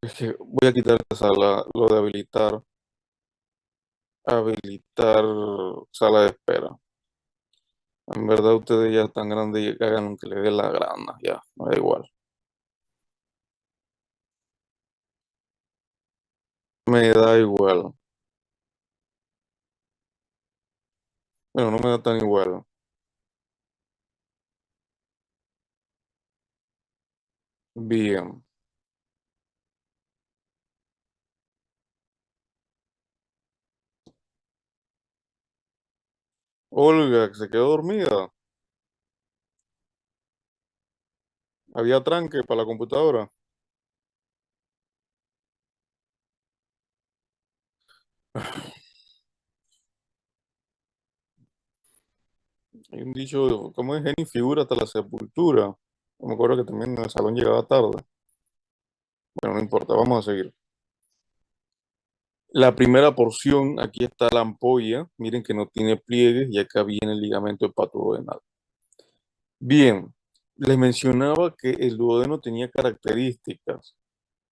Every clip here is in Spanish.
Es que voy a quitar esta sala, lo de habilitar sala de espera. En verdad ustedes ya están grandes y hagan lo que les dé la gana, ya, me da igual. Me da igual. Bueno, no me da tan igual. Bien. Olga, que se quedó dormida. Había tranque para la computadora. Hay un dicho, ¿cómo es? Genio figura hasta la sepultura. No me acuerdo que también en el salón llegaba tarde. Bueno, no importa, vamos a seguir. La primera porción, aquí está la ampolla. Miren que no tiene pliegues y acá viene el ligamento hepatoduodenal. Bien, les mencionaba que el duodeno tenía características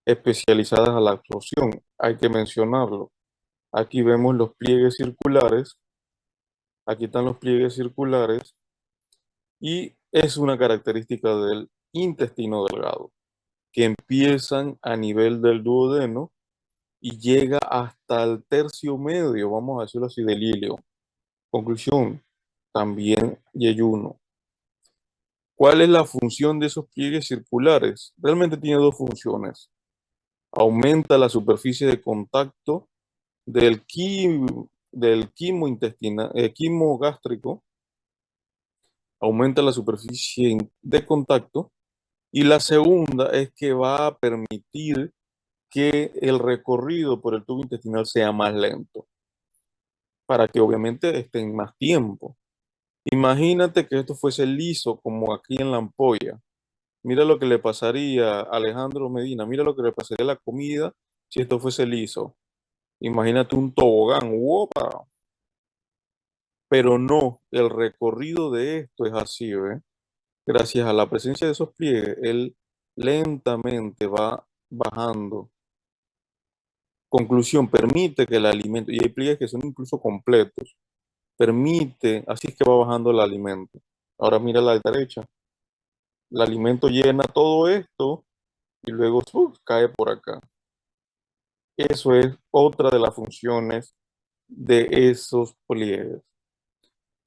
especializadas a la absorción. Hay que mencionarlo. Aquí vemos los pliegues circulares. Aquí están los pliegues circulares y es una característica del intestino delgado, que empiezan a nivel del duodeno y llega hasta el tercio medio, vamos a decirlo así, del ilio. Conclusión, también yeyuno. ¿Cuál es la función de esos pliegues circulares? Realmente tiene dos funciones. Aumenta la superficie de contacto del quimo intestinal, quimo gástrico, aumenta la superficie de contacto. Y la segunda es que va a permitir que el recorrido por el tubo intestinal sea más lento, para que obviamente estén más tiempo. Imagínate que esto fuese liso, como aquí en la ampolla. Mira lo que le pasaría a Alejandro Medina, mira lo que le pasaría a la comida si esto fuese liso. Imagínate un tobogán, ¡wopa! Pero no, el recorrido de esto es así, ¿ve? Gracias a la presencia de esos pliegues, él lentamente va bajando. Conclusión, permite que el alimento, y hay pliegues que son incluso completos, permite, así es que va bajando el alimento. Ahora mira a la derecha, el alimento llena todo esto y luego cae por acá. Eso es otra de las funciones de esos pliegues.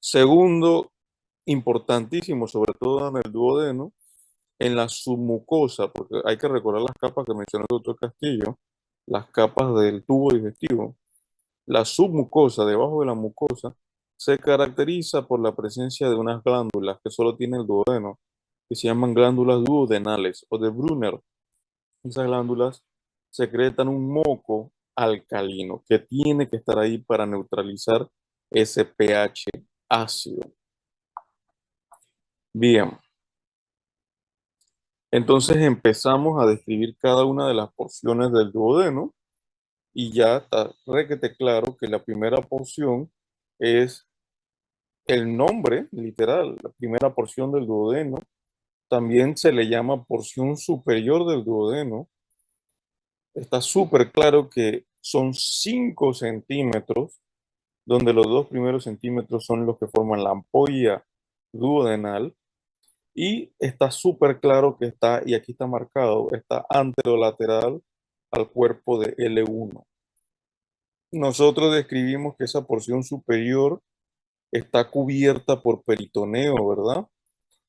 Segundo, importantísimo, sobre todo en el duodeno, en la submucosa, porque hay que recordar las capas que mencionó el doctor Castillo, las capas del tubo digestivo. La submucosa, debajo de la mucosa, se caracteriza por la presencia de unas glándulas que solo tiene el duodeno, que se llaman glándulas duodenales o de Brunner. Esas glándulas secretan un moco alcalino que tiene que estar ahí para neutralizar ese pH ácido. Bien, entonces empezamos a describir cada una de las porciones del duodeno y ya está requete claro que la primera porción es el nombre, literal, la primera porción del duodeno. También se le llama porción superior del duodeno. Está súper claro que son 5 centímetros, donde los dos primeros centímetros son los que forman la ampolla duodenal. Y está súper claro que está, y aquí está marcado, está anterolateral al cuerpo de L1. Nosotros describimos que esa porción superior está cubierta por peritoneo, ¿verdad?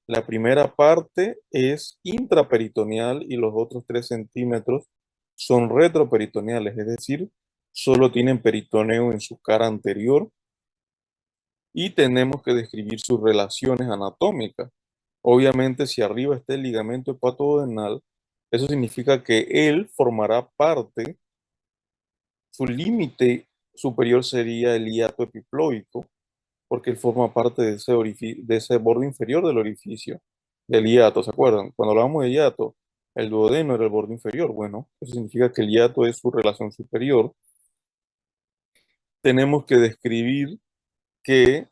La primera parte es intraperitoneal y los otros 3 centímetros son retroperitoneales, es decir, solo tienen peritoneo en su cara anterior y tenemos que describir sus relaciones anatómicas. Obviamente, si arriba está el ligamento hepatodenal, eso significa que él formará parte, su límite superior sería el hiato epiploico, porque él forma parte de ese, de ese borde inferior del orificio, del hiato, ¿se acuerdan? Cuando hablamos de hiato, el duodeno era el borde inferior. Bueno, eso significa que el hiato es su relación superior. Tenemos que describir que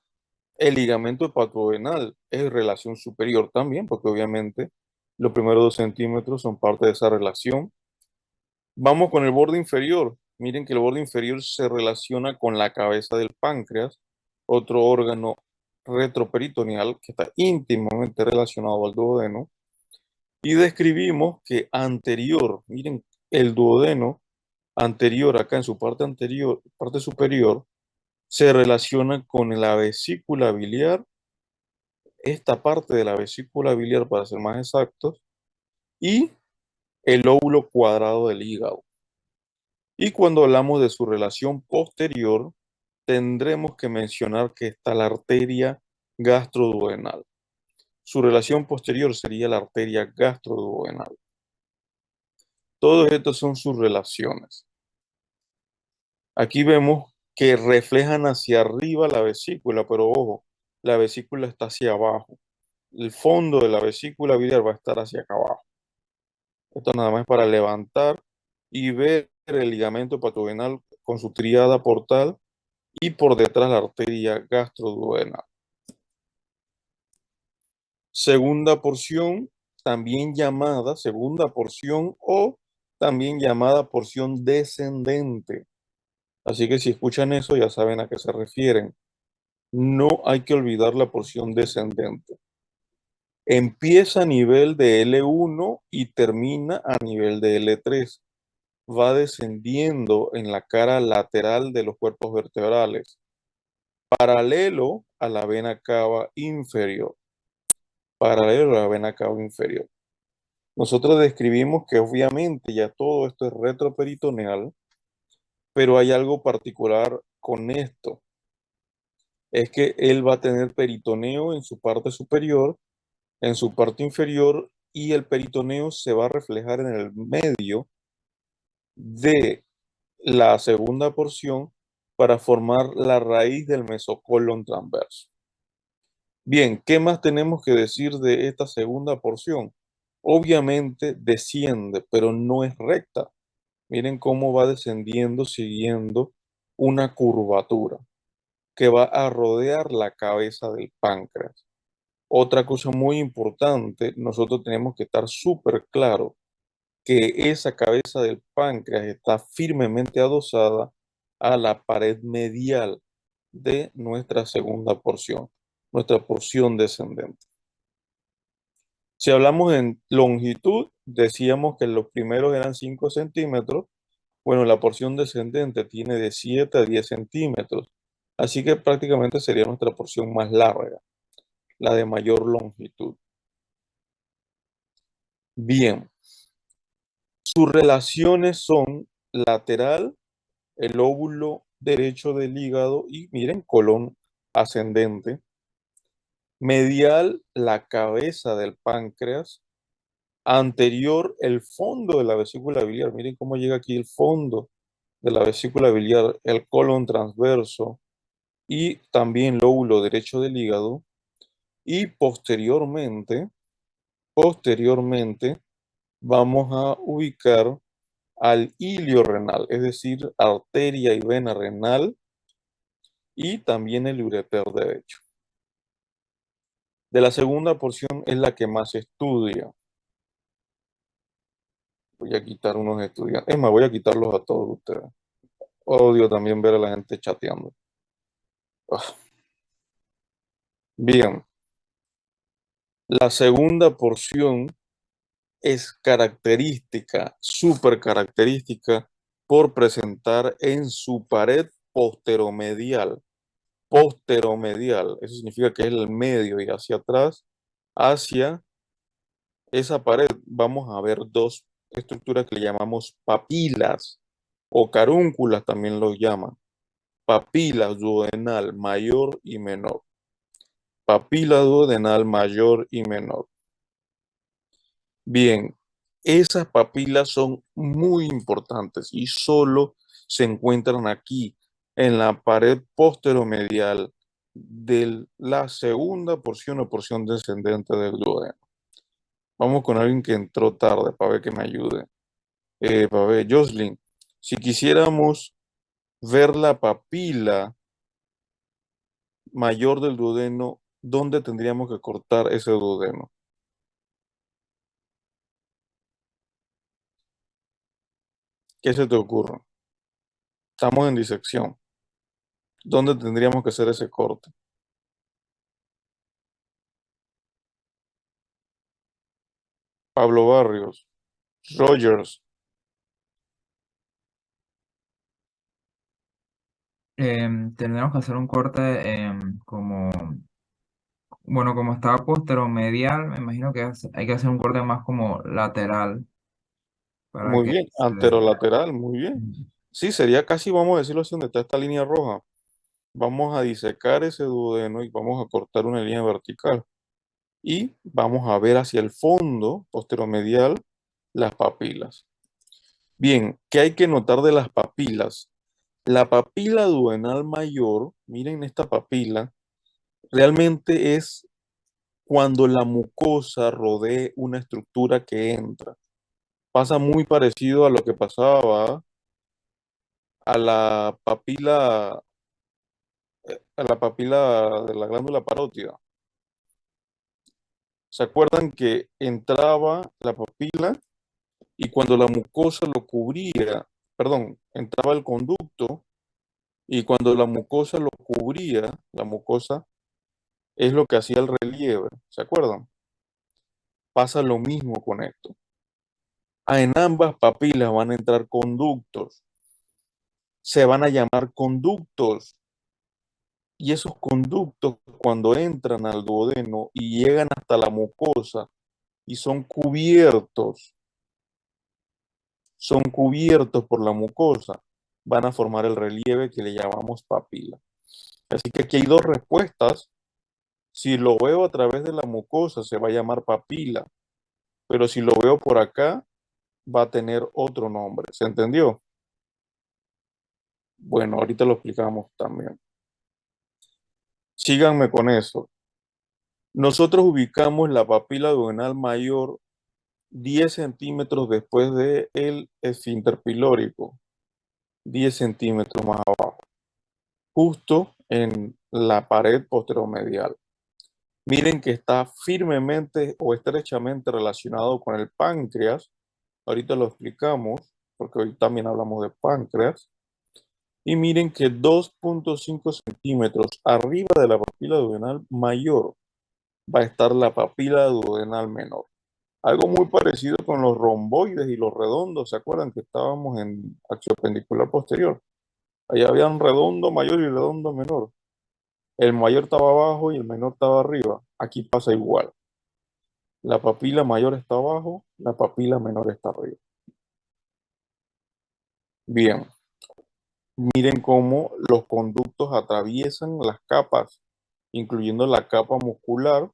el ligamento hepatodenal es relación superior también, porque obviamente los primeros 2 centímetros son parte de esa relación. Vamos con el borde inferior. Miren que el borde inferior se relaciona con la cabeza del páncreas, otro órgano retroperitoneal que está íntimamente relacionado al duodeno. Y describimos que anterior, miren, el duodeno anterior, acá en su parte anterior, parte superior, se relaciona con la vesícula biliar, esta parte de la vesícula biliar para ser más exactos, y el lóbulo cuadrado del hígado. Y cuando hablamos de su relación posterior, tendremos que mencionar que está la arteria gastroduodenal. Su relación posterior sería la arteria gastroduodenal. Todos estos son sus relaciones. Aquí vemos que reflejan hacia arriba la vesícula, pero ojo, la vesícula está hacia abajo. El fondo de la vesícula biliar va a estar hacia acá abajo. Esto nada más es para levantar y ver el ligamento hepatoduodenal con su tríada portal y por detrás la arteria gastroduodenal. Segunda porción, también llamada segunda porción o también llamada porción descendente. Así que si escuchan eso ya saben a qué se refieren. No hay que olvidar la porción descendente. Empieza a nivel de L1 y termina a nivel de L3. Va descendiendo en la cara lateral de los cuerpos vertebrales, paralelo a la vena cava inferior. Paralelo a la vena cava inferior. Nosotros describimos que obviamente ya todo esto es retroperitoneal, pero hay algo particular con esto. Es que él va a tener peritoneo en su parte superior, en su parte inferior, y el peritoneo se va a reflejar en el medio de la segunda porción para formar la raíz del mesocolon transverso. Bien, ¿qué más tenemos que decir de esta segunda porción? Obviamente desciende, pero no es recta. Miren cómo va descendiendo siguiendo una curvatura que va a rodear la cabeza del páncreas. Otra cosa muy importante, nosotros tenemos que estar súper claro que esa cabeza del páncreas está firmemente adosada a la pared medial de nuestra segunda porción, nuestra porción descendente. Si hablamos en longitud, decíamos que los primeros eran 5 centímetros. Bueno, la porción descendente tiene de 7 a 10 centímetros, así que prácticamente sería nuestra porción más larga, la de mayor longitud. Bien, sus relaciones son lateral, el lóbulo derecho del hígado y miren, colon ascendente, medial, la cabeza del páncreas, anterior, el fondo de la vesícula biliar. Miren cómo llega aquí el fondo de la vesícula biliar, el colon transverso y también lóbulo derecho del hígado. Y posteriormente vamos a ubicar al ilio renal, es decir, arteria y vena renal y también el ureter derecho. De la segunda porción es la que más se estudia. Voy a quitar unos estudiantes. Es más, voy a quitarlos a todos ustedes. Odio también ver a la gente chateando. Ah, bien, la segunda porción es característica, súper característica, por presentar en su pared posteromedial, eso significa que es el medio y hacia atrás, hacia esa pared vamos a ver dos estructuras que le llamamos papilas o carúnculas también lo llaman. Papila duodenal mayor y menor. Papila duodenal mayor y menor. Bien, esas papilas son muy importantes y solo se encuentran aquí en la pared posteromedial de la segunda porción o porción descendente del duodeno. Vamos con alguien que entró tarde para ver que me ayude. Para ver, Jocelyn, si quisiéramos ver la papila mayor del duodeno, ¿dónde tendríamos que cortar ese duodeno? ¿Qué se te ocurre? Estamos en disección. ¿Dónde tendríamos que hacer ese corte? Pablo Barrios, Rogers, Tendremos que hacer un corte como, bueno, como está posteromedial, me imagino que hay que hacer un corte más como lateral para muy que bien. se vea. Anterolateral, muy bien. Sí, sería casi, vamos a decirlo así, donde está esta línea roja. Vamos a disecar ese duodeno y vamos a cortar una línea vertical. Y vamos a ver hacia el fondo, posteromedial, las papilas. Bien, ¿qué hay que notar de las papilas? La papila duodenal mayor, miren esta papila, realmente es cuando la mucosa rodea una estructura que entra. Pasa muy parecido a lo que pasaba a la papila de la glándula parótida. ¿Se acuerdan que entraba la papila y cuando la mucosa lo cubría, perdón, entraba el conducto y cuando la mucosa lo cubría, la mucosa es lo que hacía el relieve, ¿se acuerdan? Pasa lo mismo con esto. En ambas papilas van a entrar conductos, se van a llamar conductos y esos conductos cuando entran al duodeno y llegan hasta la mucosa y son cubiertos por la mucosa, van a formar el relieve que le llamamos papila. Así que aquí hay dos respuestas. Si lo veo a través de la mucosa, se va a llamar papila, pero si lo veo por acá, va a tener otro nombre. ¿Se entendió? Bueno, ahorita lo explicamos también. Síganme con eso. Nosotros ubicamos la papila duodenal mayor 10 centímetros después del esfínter pilórico, 10 centímetros más abajo, justo en la pared posteromedial. Miren que está firmemente o estrechamente relacionado con el páncreas. Ahorita lo explicamos, porque hoy también hablamos de páncreas. Y miren que 2,5 centímetros arriba de la papila duodenal mayor va a estar la papila duodenal menor. Algo muy parecido con los romboides y los redondos. ¿Se acuerdan que estábamos en axiopendicular posterior? Allá había un redondo mayor y redondo menor. El mayor estaba abajo y el menor estaba arriba. Aquí pasa igual. La papila mayor está abajo, la papila menor está arriba. Bien, miren cómo los conductos atraviesan las capas, incluyendo la capa muscular,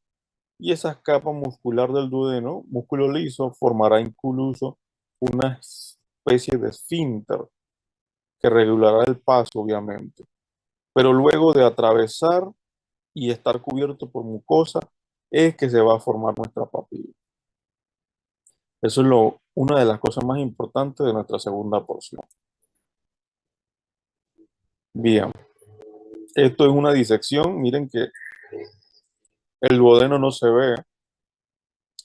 y esa capa muscular del duodeno, músculo liso, formará incluso una especie de esfínter que regulará el paso, obviamente. Pero luego de atravesar y estar cubierto por mucosa, es que se va a formar nuestra papila. Eso es una de las cosas más importantes de nuestra segunda porción. Bien, esto es una disección. Miren que el duodeno no se ve,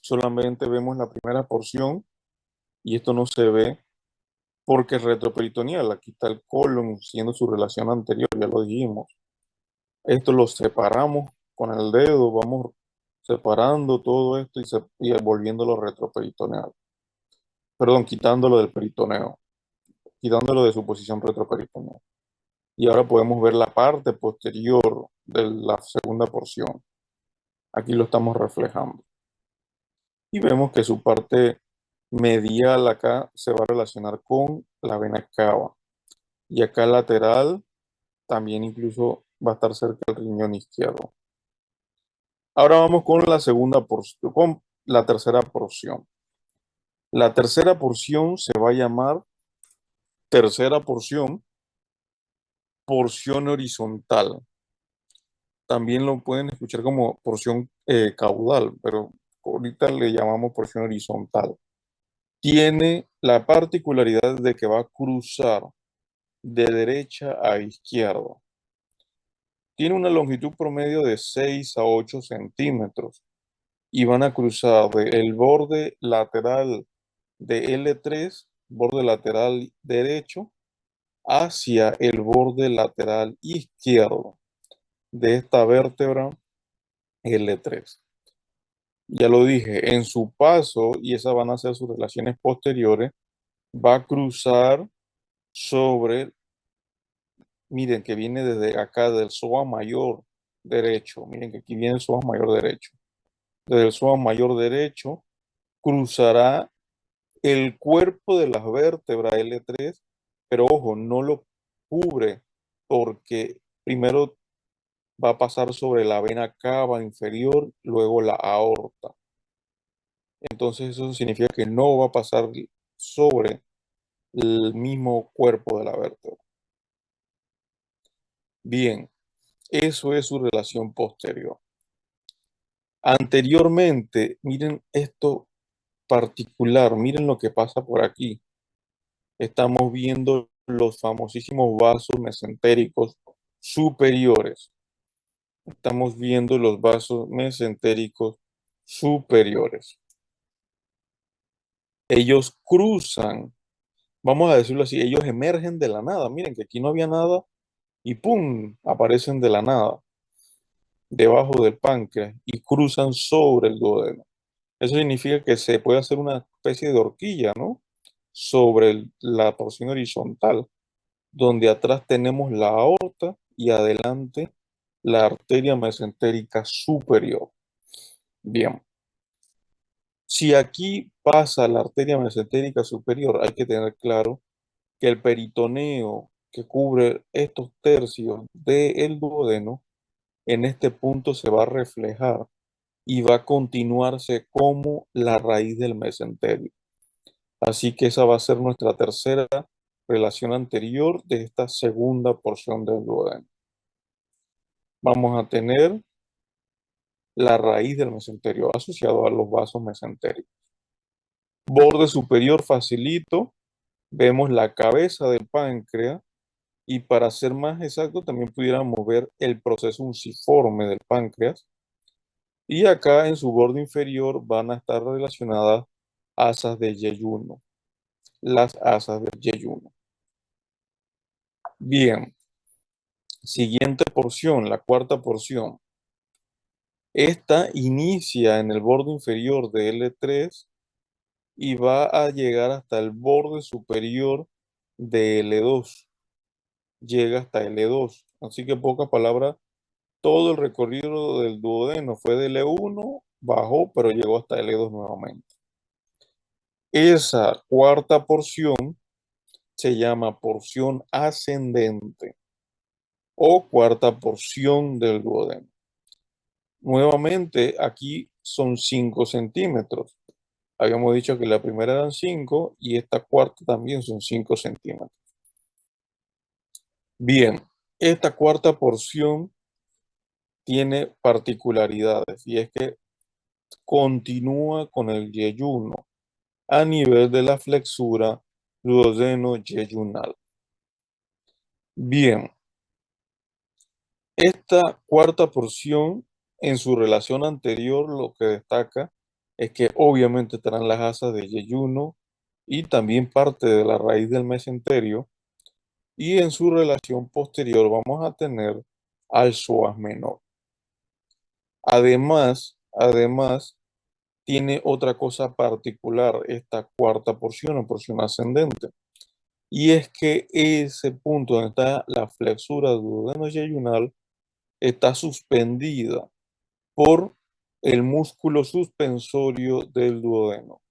solamente vemos la primera porción y esto no se ve porque es retroperitoneal. Aquí está el colon siendo su relación anterior, ya lo dijimos. Esto lo separamos con el dedo, vamos separando todo esto y volviéndolo retroperitoneal. Perdón, quitándolo del peritoneo, quitándolo de su posición retroperitoneal. Y ahora podemos ver la parte posterior de la segunda porción. Aquí lo estamos reflejando. Y vemos que su parte medial acá se va a relacionar con la vena cava. Y acá lateral también incluso va a estar cerca del riñón izquierdo. Ahora vamos con la segunda porción, con la tercera porción. La tercera porción se va a llamar tercera porción, porción horizontal. También lo pueden escuchar como porción caudal, pero ahorita le llamamos porción horizontal. Tiene la particularidad de que va a cruzar de derecha a izquierda. Tiene una longitud promedio de 6 a 8 centímetros y van a cruzar del borde lateral de L3 borde lateral derecho hacia el borde lateral izquierdo de esta vértebra L3. Ya lo dije, en su paso, y esas van a ser sus relaciones posteriores, va a cruzar sobre, miren que viene desde acá del psoas mayor derecho, miren que aquí viene el psoas mayor derecho. Desde el psoas mayor derecho cruzará el cuerpo de las vértebras L3, pero ojo, no lo cubre porque primero va a pasar sobre la vena cava inferior, luego la aorta. Entonces eso significa que no va a pasar sobre el mismo cuerpo de la vértebra. Bien, eso es su relación posterior. Anteriormente, miren esto particular, miren lo que pasa por aquí. Estamos viendo los famosísimos vasos mesentéricos superiores. Estamos viendo los vasos mesentéricos superiores. Ellos cruzan, vamos a decirlo así, ellos emergen de la nada. Miren que aquí no había nada y ¡pum! Aparecen de la nada, debajo del páncreas y cruzan sobre el duodeno. Eso significa que se puede hacer una especie de horquilla, ¿no? Sobre la porción horizontal, donde atrás tenemos la aorta y adelante la arteria mesentérica superior. Bien, si aquí pasa la arteria mesentérica superior, hay que tener claro que el peritoneo que cubre estos tercios del duodeno, en este punto se va a reflejar y va a continuarse como la raíz del mesenterio. Así que esa va a ser nuestra tercera relación anterior de esta segunda porción del duodeno. Vamos a tener la raíz del mesenterio asociado a los vasos mesentéricos. Borde superior facilito, vemos la cabeza del páncreas y para ser más exacto también pudiéramos ver el proceso unciforme del páncreas. Y acá en su borde inferior van a estar relacionadas asas de yeyuno, las asas del yeyuno. Bien, siguiente porción, la cuarta porción. Esta inicia en el borde inferior de L3 y va a llegar hasta el borde superior de L2. Llega hasta L2. Así que, en pocas palabras, todo el recorrido del duodeno fue de L1, bajó, pero llegó hasta L2 nuevamente. Esa cuarta porción se llama porción ascendente o cuarta porción del duodeno. Nuevamente, aquí son 5 centímetros. Habíamos dicho que la primera eran 5 y esta cuarta también son 5 centímetros. Bien, esta cuarta porción tiene particularidades y es que continúa con el yeyuno a nivel de la flexura duodeno-yeyunal. Bien, esta cuarta porción en su relación anterior lo que destaca es que obviamente estarán las asas de yeyuno y también parte de la raíz del mesenterio y en su relación posterior vamos a tener al psoas menor. Además, tiene otra cosa particular esta cuarta porción o porción ascendente. Y es que ese punto donde está la flexura duodeno-yeyunal está suspendida por el músculo suspensorio del duodeno.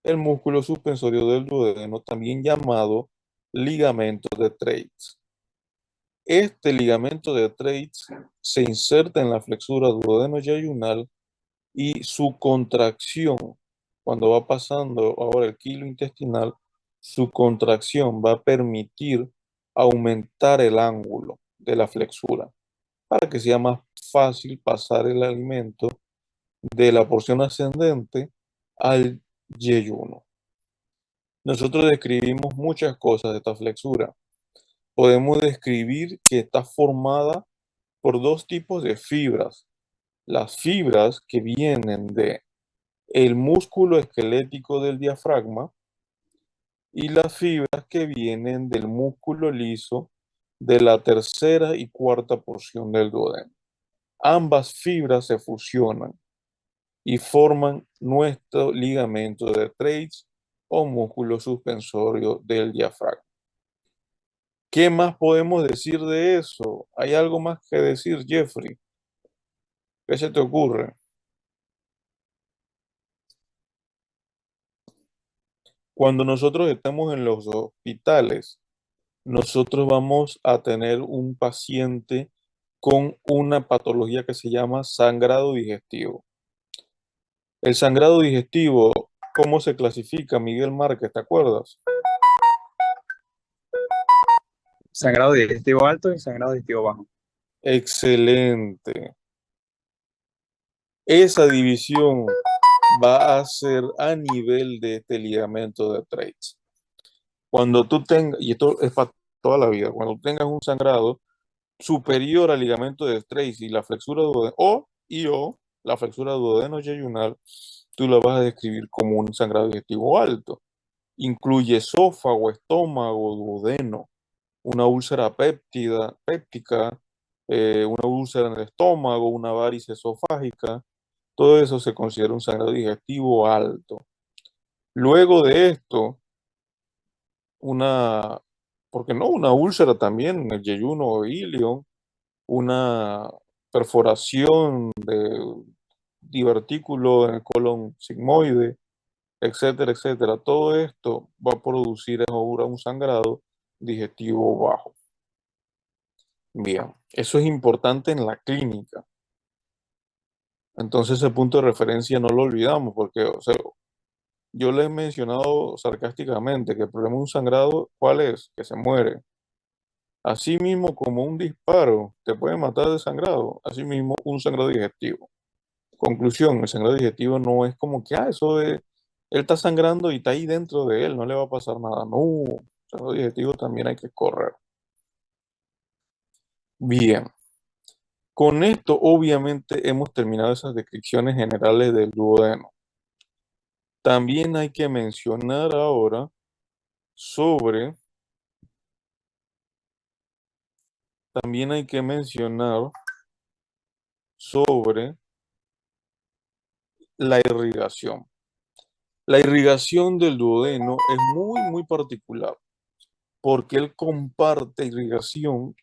El músculo suspensorio del duodeno, también llamado ligamento de Treitz. Este ligamento de Treitz se inserta en la flexura duodeno-yeyunal y su contracción, cuando va pasando ahora el quilo intestinal, su contracción va a permitir aumentar el ángulo de la flexura para que sea más fácil pasar el alimento de la porción ascendente al yeyuno. Nosotros describimos muchas cosas de esta flexura. Podemos describir que está formada por dos tipos de fibras. Las fibras que vienen de el músculo esquelético del diafragma y las fibras que vienen del músculo liso de la tercera y cuarta porción del duodeno. Ambas fibras se fusionan y forman nuestro ligamento de Treitz o músculo suspensorio del diafragma. ¿Qué más podemos decir de eso? ¿Hay algo más que decir, Jeffrey? ¿Qué se te ocurre? Cuando nosotros estamos en los hospitales, nosotros vamos a tener un paciente con una patología que se llama sangrado digestivo. El sangrado digestivo, ¿cómo se clasifica, Miguel Márquez? ¿Te acuerdas? Sangrado digestivo alto y sangrado digestivo bajo. Excelente. Esa división va a ser a nivel de este ligamento de Treitz. Cuando tú tengas, y esto es para toda la vida, cuando tengas un sangrado superior al ligamento de Treitz y la flexura duodeno, o la flexura duodeno-yeyunal, tú la vas a describir como un sangrado digestivo alto. Incluye esófago, estómago, duodeno, una úlcera péptica, una úlcera en el estómago, una varice esofágica. Todo eso se considera un sangrado digestivo alto. Luego de esto, una, ¿por qué no? Una úlcera también en el yeyuno o ilion, una perforación de divertículo en el colon sigmoide, etcétera, etcétera. Todo esto va a producir ahora un sangrado digestivo bajo. Bien, eso es importante en la clínica. Entonces ese punto de referencia no lo olvidamos porque, o sea, yo les he mencionado sarcásticamente que el problema de un sangrado, ¿cuál es? Que se muere. Así mismo como un disparo te puede matar de sangrado, así mismo un sangrado digestivo. Conclusión, el sangrado digestivo no es como que, eso de, él está sangrando y está ahí dentro de él, no le va a pasar nada. No, el sangrado digestivo también hay que correr. Bien, con esto obviamente hemos terminado esas descripciones generales del duodeno. También hay que mencionar ahora sobre, también hay que mencionar sobre la irrigación. La irrigación del duodeno es muy, muy particular porque él comparte irrigación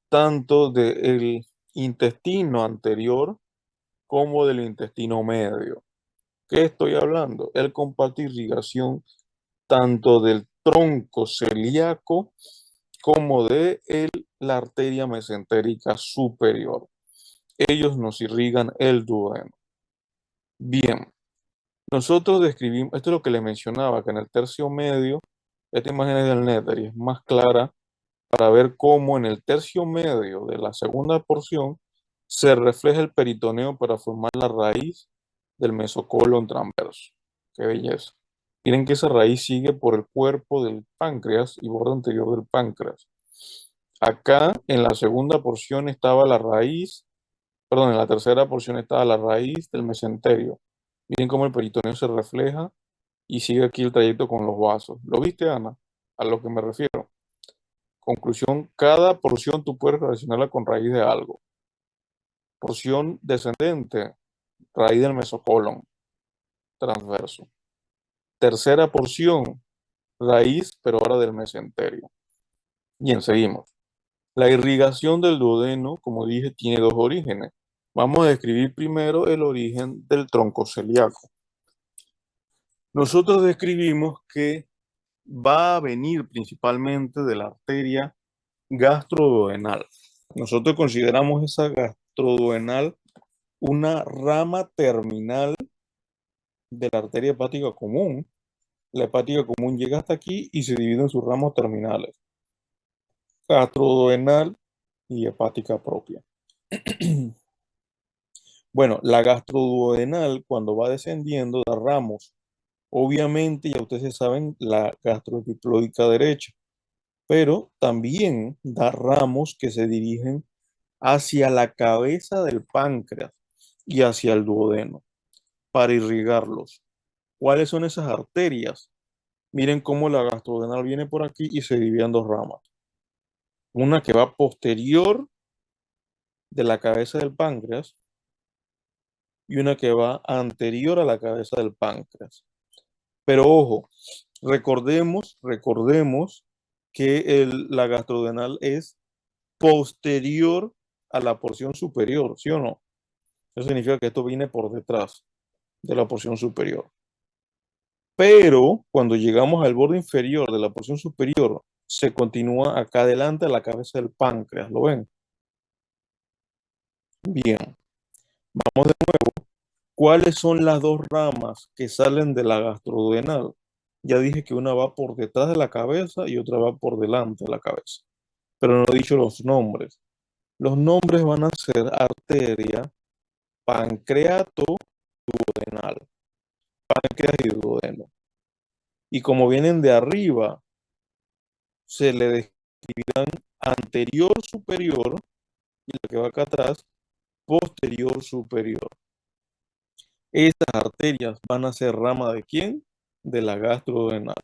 tanto del intestino anterior como del intestino medio. ¿Qué estoy hablando? Él comparte irrigación tanto del tronco celíaco como de la arteria mesentérica superior. Ellos nos irrigan el duodeno. Bien, nosotros describimos, esto es lo que le mencionaba, que en el tercio medio, esta imagen es del Nether y es más clara para ver cómo en el tercio medio de la segunda porción se refleja el peritoneo para formar la raíz del mesocolon transverso. Qué belleza. Miren que esa raíz sigue por el cuerpo del páncreas y borde anterior del páncreas. Acá en la segunda porción estaba la raíz, perdón, en la tercera porción estaba la raíz del mesenterio. Miren cómo el peritoneo se refleja y sigue aquí el trayecto con los vasos. ¿Lo viste, Ana? A lo que me refiero. Conclusión, cada porción tú puedes relacionarla con raíz de algo. Porción descendente, raíz del mesocolon, transverso. Tercera porción, raíz, pero ahora del mesenterio. Bien, seguimos. La irrigación del duodeno, como dije, tiene dos orígenes. Vamos a describir primero el origen del tronco celíaco. Nosotros describimos que va a venir principalmente de la arteria gastroduodenal. Nosotros consideramos esa gastroduodenal una rama terminal de la arteria hepática común. La hepática común llega hasta aquí y se divide en sus ramos terminales, gastroduodenal y hepática propia. Bueno, la gastroduodenal cuando va descendiendo da ramos. Obviamente, ya ustedes saben, la gastroepiploica derecha, pero también da ramos que se dirigen hacia la cabeza del páncreas y hacia el duodeno para irrigarlos. ¿Cuáles son esas arterias? Miren cómo la gastrodenal viene por aquí y se divide en dos ramas. Una que va posterior de la cabeza del páncreas y una que va anterior a la cabeza del páncreas. Pero ojo, recordemos que la gastrodenal es posterior a la porción superior, ¿sí o no? Eso significa que esto viene por detrás de la porción superior. Pero cuando llegamos al borde inferior de la porción superior, se continúa acá adelante a la cabeza del páncreas, ¿lo ven? Bien, vamos de nuevo. ¿Cuáles son las dos ramas que salen de la gastroduodenal? Ya dije que una va por detrás de la cabeza y otra va por delante de la cabeza, pero no he dicho los nombres. Los nombres van a ser arteria, pancreato, duodenal, páncreas y duodeno. Y como vienen de arriba, se le describirán anterior superior y la que va acá atrás, posterior superior. Estas arterias van a ser rama de quién? De la gastroduodenal.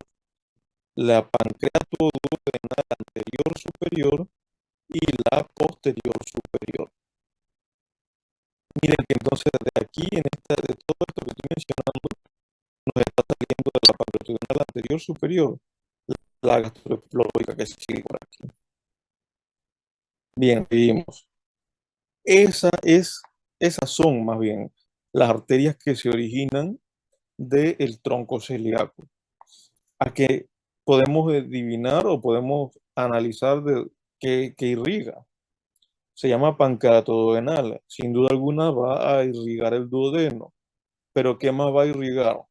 La pancreato duodenal anterior superior y la posterior superior. Miren que entonces de aquí, de todo esto que estoy mencionando, nos está saliendo de la pancreato anterior superior, la gastroesplórica que sigue por aquí. Bien, seguimos. Esas son más bien las arterias que se originan del tronco celíaco. A que podemos adivinar o podemos analizar de qué irriga. Se llama pancreatoduodenal. Sin duda alguna va a irrigar el duodeno. Pero ¿qué más va a irrigar?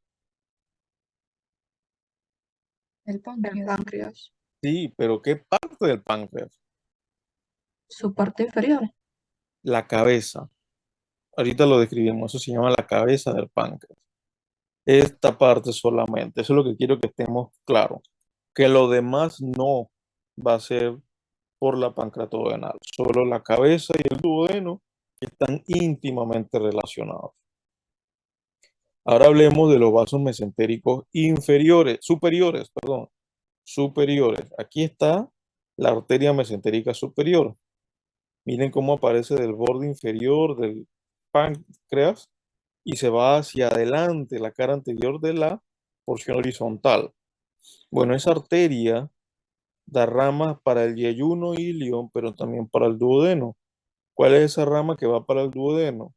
El páncreas. Sí, pero ¿qué parte del páncreas? Su parte inferior. La cabeza. Ahorita lo describimos. Eso se llama la cabeza del páncreas. Esta parte solamente. Eso es lo que quiero que estemos claros. Que lo demás no va a ser por la pancreatoduodenal. Solo la cabeza y el duodeno están íntimamente relacionados. Ahora hablemos de los vasos mesentéricos superiores. Aquí está la arteria mesentérica superior. Miren cómo aparece del borde inferior del páncreas y se va hacia adelante, la cara anterior de la porción horizontal. Bueno, esa arteria da ramas para el yeyuno ilion, pero también para el duodeno. ¿Cuál es esa rama que va para el duodeno?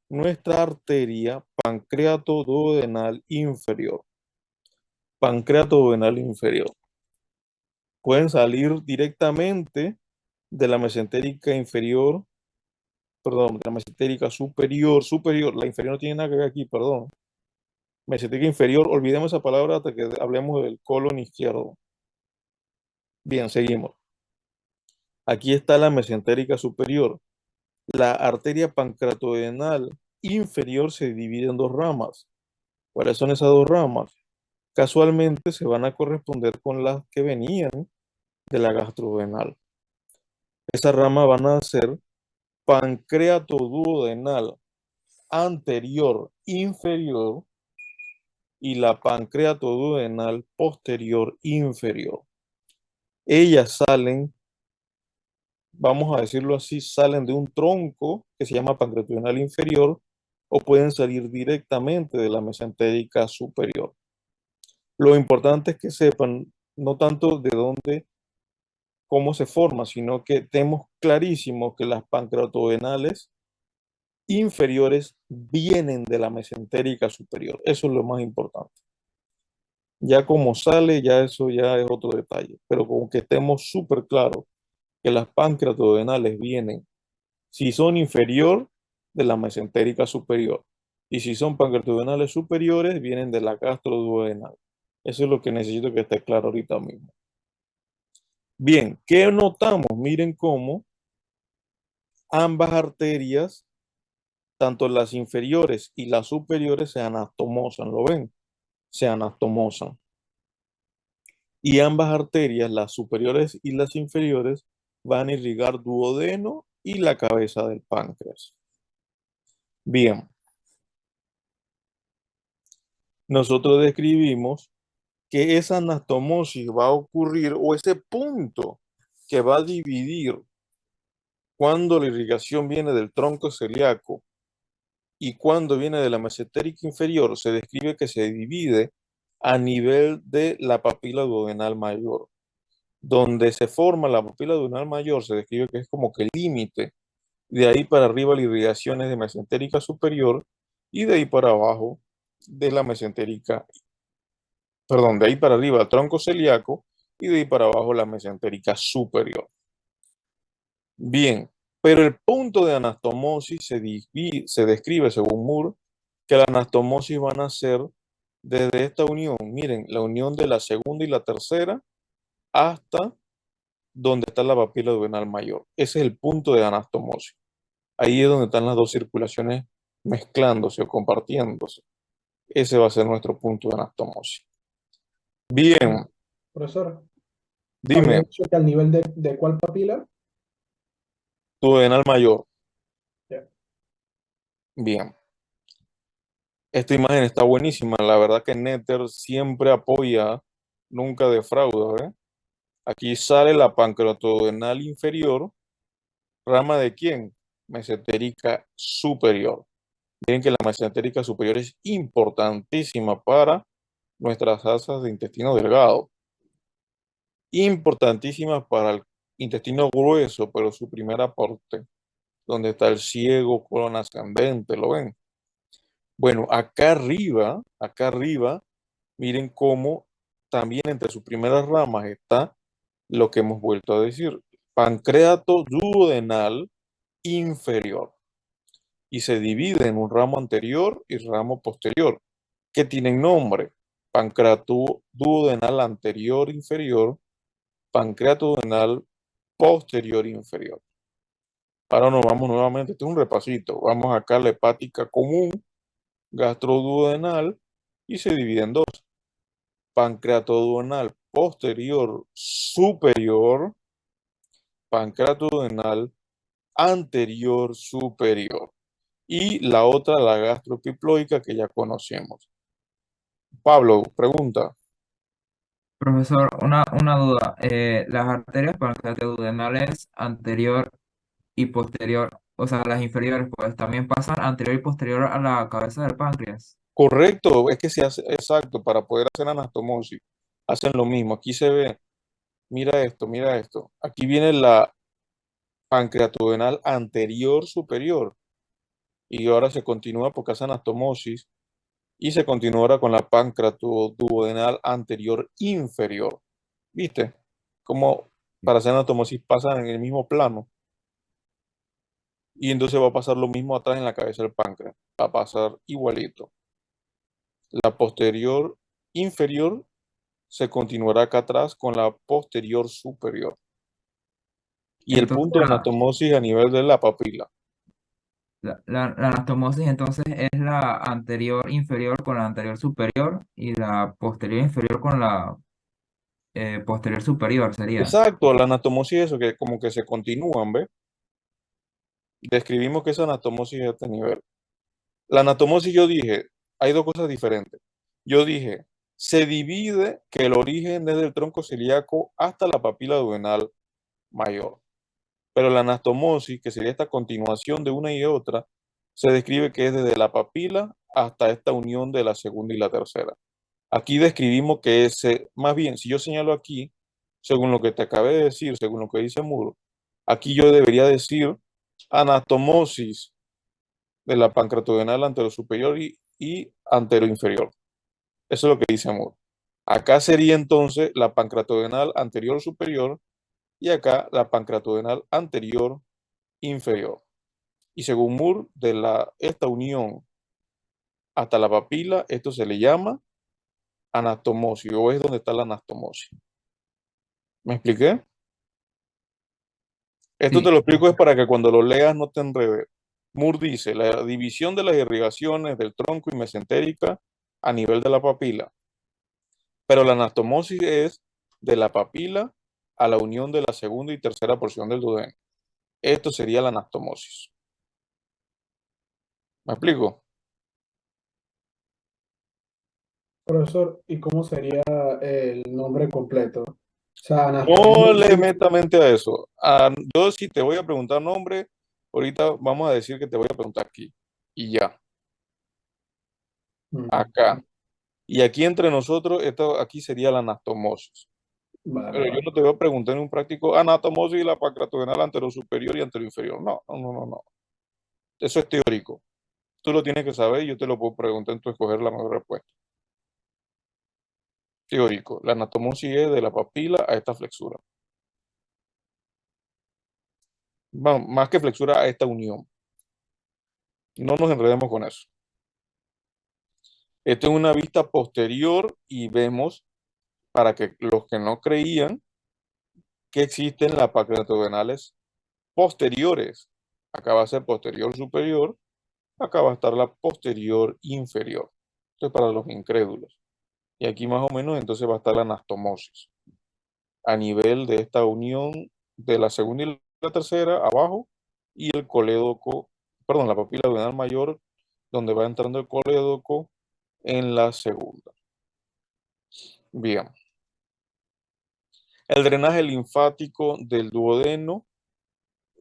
Nuestra arteria pancreato duodenal inferior. Pancreato duodenal inferior. Pueden salir directamente de la mesentérica inferior, perdón, de la mesentérica superior. La inferior no tiene nada que ver aquí, perdón. Mesentérica inferior, olvidemos esa palabra hasta que hablemos del colon izquierdo. Bien, seguimos. Aquí está la mesentérica superior. La arteria pancreatodenal inferior se divide en dos ramas. ¿Cuáles son esas dos ramas? Casualmente se van a corresponder con las que venían de la gastroduodenal. Esas ramas van a ser pancreatoduodenal anterior inferior y la pancreatoduodenal posterior inferior. Ellas salen, vamos a decirlo así, salen de un tronco que se llama pancreatoduodenal inferior o pueden salir directamente de la mesentérica superior. Lo importante es que sepan no tanto de dónde, cómo se forma, sino que tenemos clarísimo que las pancreatodenales inferiores vienen de la mesentérica superior. Eso es lo más importante. Ya como sale, ya eso ya es otro detalle, pero como que estemos súper claros que las pancreatodenales vienen, si son inferior, de la mesentérica superior, y si son pancreatodenales superiores, vienen de la gastroduodenal. Eso es lo que necesito que esté claro ahorita mismo. Bien, ¿qué notamos? Miren cómo ambas arterias, tanto las inferiores y las superiores, se anastomosan, ¿lo ven? Se anastomosan. Y ambas arterias, las superiores y las inferiores, van a irrigar duodeno y la cabeza del páncreas. Bien, nosotros describimos que esa anastomosis va a ocurrir o ese punto que va a dividir cuando la irrigación viene del tronco celíaco y cuando viene de la mesentérica inferior, se describe que se divide a nivel de la papila duodenal mayor. Donde se forma la papila duodenal mayor, se describe que es como que el límite. De ahí para arriba la irrigación es de mesentérica superior y de ahí para abajo de la mesentérica, perdón, de ahí para arriba el tronco celíaco y de ahí para abajo la mesentérica superior. Bien, pero el punto de anastomosis se describe según Moore que la anastomosis van a ser desde esta unión, miren, la unión de la segunda y la tercera hasta donde está la papila duodenal mayor. Ese es el punto de anastomosis. Ahí es donde están las dos circulaciones mezclándose o compartiéndose. Ese va a ser nuestro punto de anastomosis. Bien, Profesor, había dime, dicho que al nivel de cuál papila. duodenal mayor. Ya. Bien. Esta imagen está buenísima. La verdad que Netter siempre apoya, nunca defrauda, ¿eh? Aquí sale la pancreatoduodenal inferior. ¿Rama de quién? Mesentérica superior. Miren que la mesentérica superior es importantísima para nuestras asas de intestino delgado. Importantísima para el intestino grueso, pero su primer aporte, donde está el ciego, colon ascendente, ¿lo ven? Bueno, acá arriba, miren cómo también entre sus primeras ramas está lo que hemos vuelto a decir, pancreato duodenal inferior. Y se divide en un ramo anterior y ramo posterior, que tienen nombre, pancreato duodenal anterior inferior, pancreato duodenal posterior inferior. Ahora nos vamos nuevamente, este es un repasito, vamos acá a la hepática común, gastroduodenal, y se divide en dos, pancreatoduodenal posterior superior, pancreatoduodenal anterior superior. Y la otra, la gastropiploica, que ya conocemos. Pablo, pregunta. Profesor, una duda. Las arterias pancreatoduodenales anterior y posterior, o sea, las inferiores, pues también pasan anterior y posterior a la cabeza del páncreas. Correcto, es que se hace, exacto, para poder hacer anastomosis, hacen lo mismo. Aquí se ve, mira esto, mira esto. Aquí viene la pancreatoduodenal anterior superior y ahora se continúa porque hace anastomosis y se continuará con la pancreatoduodenal anterior inferior. ¿Viste? Como para hacer anastomosis pasan en el mismo plano y entonces va a pasar lo mismo atrás en la cabeza del páncreas. Va a pasar igualito. La posterior inferior se continuará acá atrás con la posterior superior. Y el Entonces, punto de anastomosis a nivel de la papila. la anastomosis entonces es la anterior inferior con la anterior superior y la posterior inferior con la posterior superior sería. Exacto, la anastomosis es eso, que como que se continúan, ¿ves? Describimos que es anastomosis a este nivel. La anastomosis yo dije, hay dos cosas diferentes. Yo dije, se divide que el origen desde el tronco celíaco hasta la papila duodenal mayor. Pero la anastomosis, que sería esta continuación de una y otra, se describe que es desde la papila hasta esta unión de la segunda y la tercera. Aquí describimos que ese, más bien, si yo señalo aquí, según lo que te acabé de decir, según lo que dice Muro, aquí yo debería decir anastomosis de la pancreatodenal anterosuperior y anteroinferior. Eso es lo que dice Moore. Acá sería entonces la pancreatodenal anterior superior y acá la pancreatodenal anterior inferior. Y según Moore, esta unión hasta la papila, esto se le llama anastomosis o es donde está la anastomosis. ¿Me expliqué? Esto te Sí, lo explico es para que cuando lo leas no te enredes. Moore dice, la división de las irrigaciones del tronco y mesentérica a nivel de la papila. Pero la anastomosis es de la papila a la unión de la segunda y tercera porción del duodeno. Esto sería la anastomosis. ¿Me explico? Profesor, ¿y cómo sería el nombre completo? O sea, No le anastomosis. meta mente a eso. Yo si te voy a preguntar nombre, ahorita vamos a decir que te voy a preguntar aquí. Y ya, Mm, acá. Y aquí entre nosotros, esto aquí sería la anastomosis. vale, Pero yo vale. no te voy a preguntar en un práctico anastomosis y la pancreatogenal anterior superior y anterior inferior. No, no, no, no, no. Eso es teórico. Tú lo tienes que saber y yo te lo puedo preguntar en tu escoger la mejor respuesta. Teórico. La anastomosis es de la papila a esta flexura. Bueno, más que flexura a esta unión. No nos enredemos con eso. Esto es una vista posterior y vemos, para que los que no creían, que existen las pancreatogenales posteriores. Acá va a ser posterior superior, acá va a estar la posterior inferior. Esto es para los incrédulos. Y aquí más o menos entonces va a estar la anastomosis. A nivel de esta unión de la segunda y la tercera, abajo, y el colédoco, perdón, la papila duodenal mayor, donde va entrando el colédoco en la segunda. Bien. El drenaje linfático del duodeno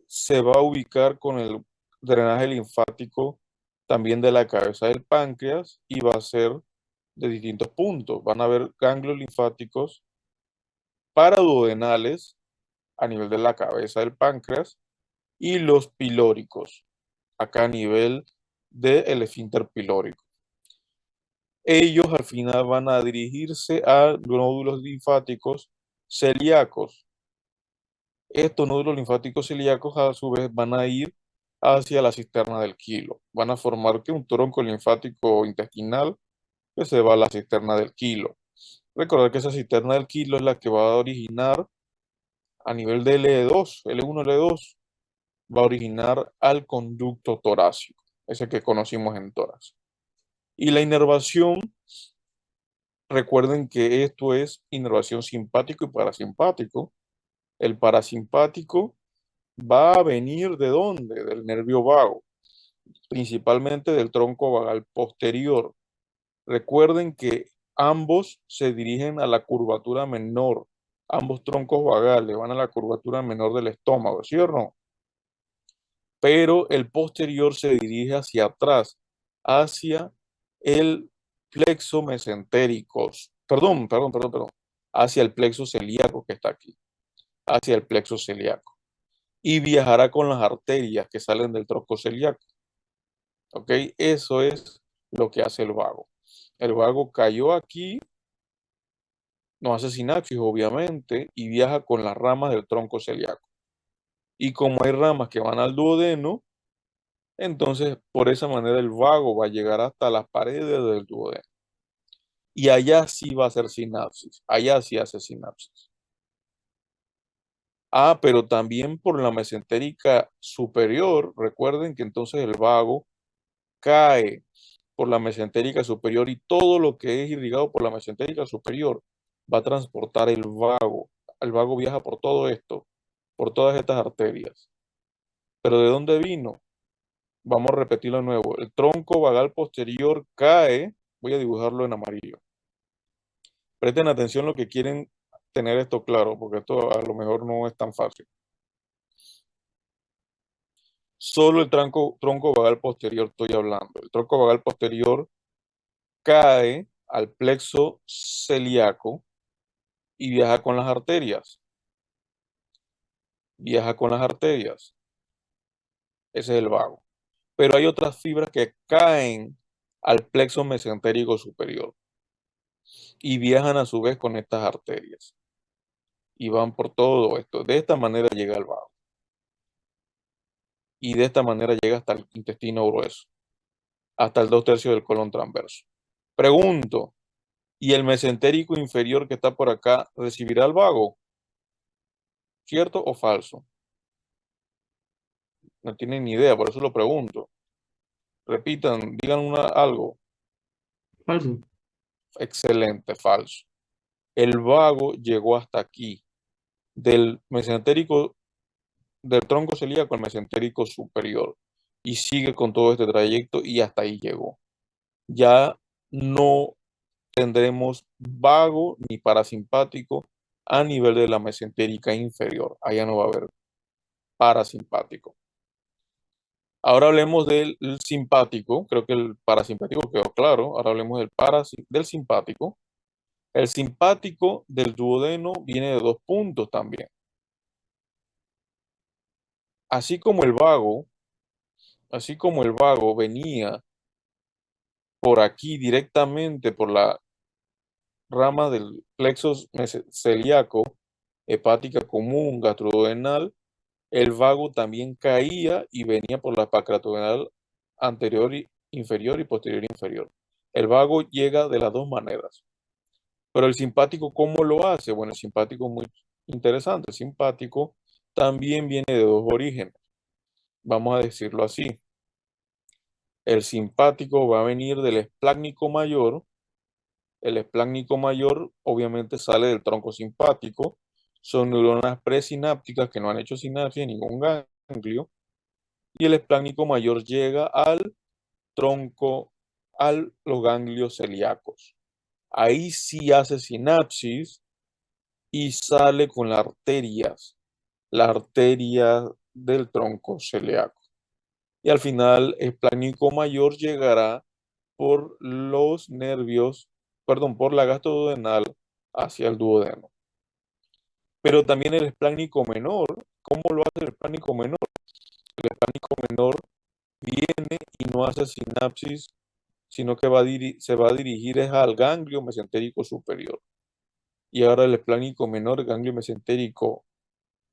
se va a ubicar con el drenaje linfático también de la cabeza del páncreas y va a ser de distintos puntos. Van a haber ganglios linfáticos paraduodenales a nivel de la cabeza del páncreas y los pilóricos, acá a nivel del esfínter pilórico. Ellos al final van a dirigirse a nódulos linfáticos celíacos. Estos nódulos linfáticos celíacos a su vez van a ir hacia la cisterna del quilo. Van a formar que un tronco linfático intestinal que se va a la cisterna del quilo. Recordar que esa cisterna del quilo es la que va a originar a nivel de L2, L1, L2, va a originar al conducto torácico, ese que conocimos en tórax. Y la inervación, recuerden que esto es inervación simpático y parasimpático. El parasimpático va a venir ¿de dónde? Del nervio vago, principalmente del tronco vagal posterior. Recuerden que ambos se dirigen a la curvatura menor. Ambos troncos vagales van a la curvatura menor del estómago, ¿sí o no? Pero el posterior se dirige hacia atrás, hacia el plexo mesentérico. Perdón, hacia el plexo celíaco que está aquí, hacia el plexo celíaco. Y viajará con las arterias que salen del tronco celíaco. ¿Ok? Eso es lo que hace el vago. El vago cayó aquí, no hace sinapsis, obviamente, y viaja con las ramas del tronco celíaco. Y como hay ramas que van al duodeno, entonces por esa manera el vago va a llegar hasta las paredes del duodeno. Y allá sí va a hacer sinapsis, allá sí hace sinapsis. Ah, pero también por la mesentérica superior, recuerden que entonces el vago cae por la mesentérica superior y todo lo que es irrigado por la mesentérica superior va a transportar el vago. El vago viaja por todo esto, por todas estas arterias. ¿Pero de dónde vino? Vamos a repetirlo de nuevo. El tronco vagal posterior cae, voy a dibujarlo en amarillo. Presten atención lo que quieren tener esto claro, porque esto a lo mejor no es tan fácil. Solo el tronco vagal posterior estoy hablando. El tronco vagal posterior cae al plexo celíaco y viaja con las arterias. Viaja con las arterias. Ese es el vago. Pero hay otras fibras que caen al plexo mesentérico superior y viajan a su vez con estas arterias. Y van por todo esto. De esta manera llega el vago. Y de esta manera llega hasta el intestino grueso, hasta el 2/3 del colon transverso. Pregunto, ¿y el mesentérico inferior que está por acá recibirá el vago? ¿Cierto o falso? No tienen ni idea, por eso lo pregunto. Repitan, digan algo. Falso. Excelente, falso. El vago llegó hasta aquí, del mesentérico, del tronco celíaco al mesentérico superior, y sigue con todo este trayecto y hasta ahí llegó. Ya no tendremos vago ni parasimpático a nivel de la mesentérica inferior. Allá no va a haber parasimpático. Ahora hablemos del simpático. Creo que el parasimpático quedó claro. Ahora hablemos del simpático. El simpático del duodeno viene de 2 puntos también. Así como el vago, así como el vago venía por aquí directamente por la rama del plexo celíaco, hepática común, gastroduodenal, el vago también caía y venía por la pancreatodenal anterior inferior y posterior inferior. El vago llega de las dos maneras. Pero el simpático, ¿cómo lo hace? Bueno, el simpático es muy interesante. El simpático también viene de 2 orígenes. Vamos a decirlo así. El simpático va a venir del esplácnico mayor. El esplácnico mayor obviamente sale del tronco simpático. Son neuronas presinápticas que no han hecho sinapsis en ningún ganglio. Y el esplácnico mayor llega al tronco, a los ganglios celíacos. Ahí sí hace sinapsis y sale con la arteria del tronco celíaco. Y al final el esplácnico mayor llegará por los nervios, perdón, por la gastroduodenal hacia el duodeno. Pero también el esplácnico menor, ¿cómo lo hace el esplácnico menor? El esplácnico menor viene y no hace sinapsis, sino que se va a dirigir es al ganglio mesentérico superior. Y ahora el esplácnico menor, el ganglio mesentérico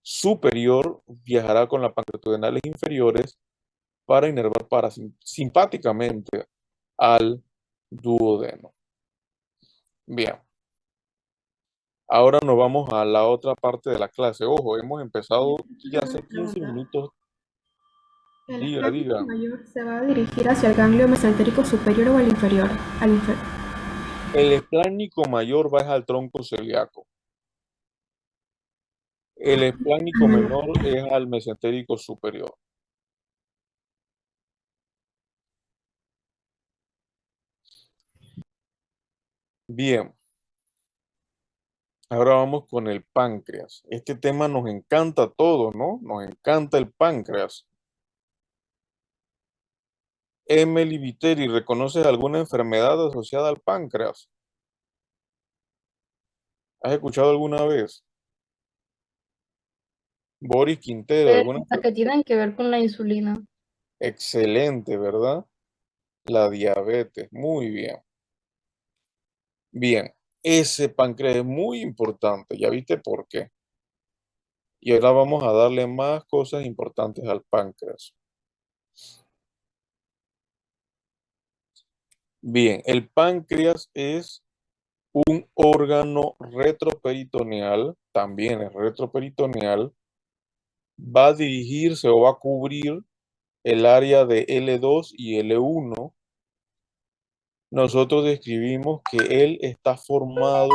superior, viajará con las pancreatodenales inferiores para inervar simpáticamente al duodeno. Bien, ahora nos vamos a la otra parte de la clase. Ojo, hemos empezado ya hace 15 minutos. El Diga, esplácnico diga. mayor se va a dirigir hacia el ganglio mesentérico superior o al inferior. El esplácnico mayor va al tronco celíaco. El esplácnico menor es al mesentérico superior. Bien, ahora vamos con el páncreas. Este tema nos encanta a todos, ¿no? Nos encanta el páncreas. Emily Viteri, ¿reconoces alguna enfermedad asociada al páncreas? ¿Has escuchado alguna vez? Boris Quintero, ¿alguna Las que tienen que ver con la insulina. Excelente, ¿verdad? La diabetes, muy bien. Bien, ese páncreas es muy importante, ya viste por qué. Y ahora vamos a darle más cosas importantes al páncreas. Bien, el páncreas es un órgano retroperitoneal, también es retroperitoneal, va a dirigirse o va a cubrir el área de L2 y L1. Nosotros describimos que él está formado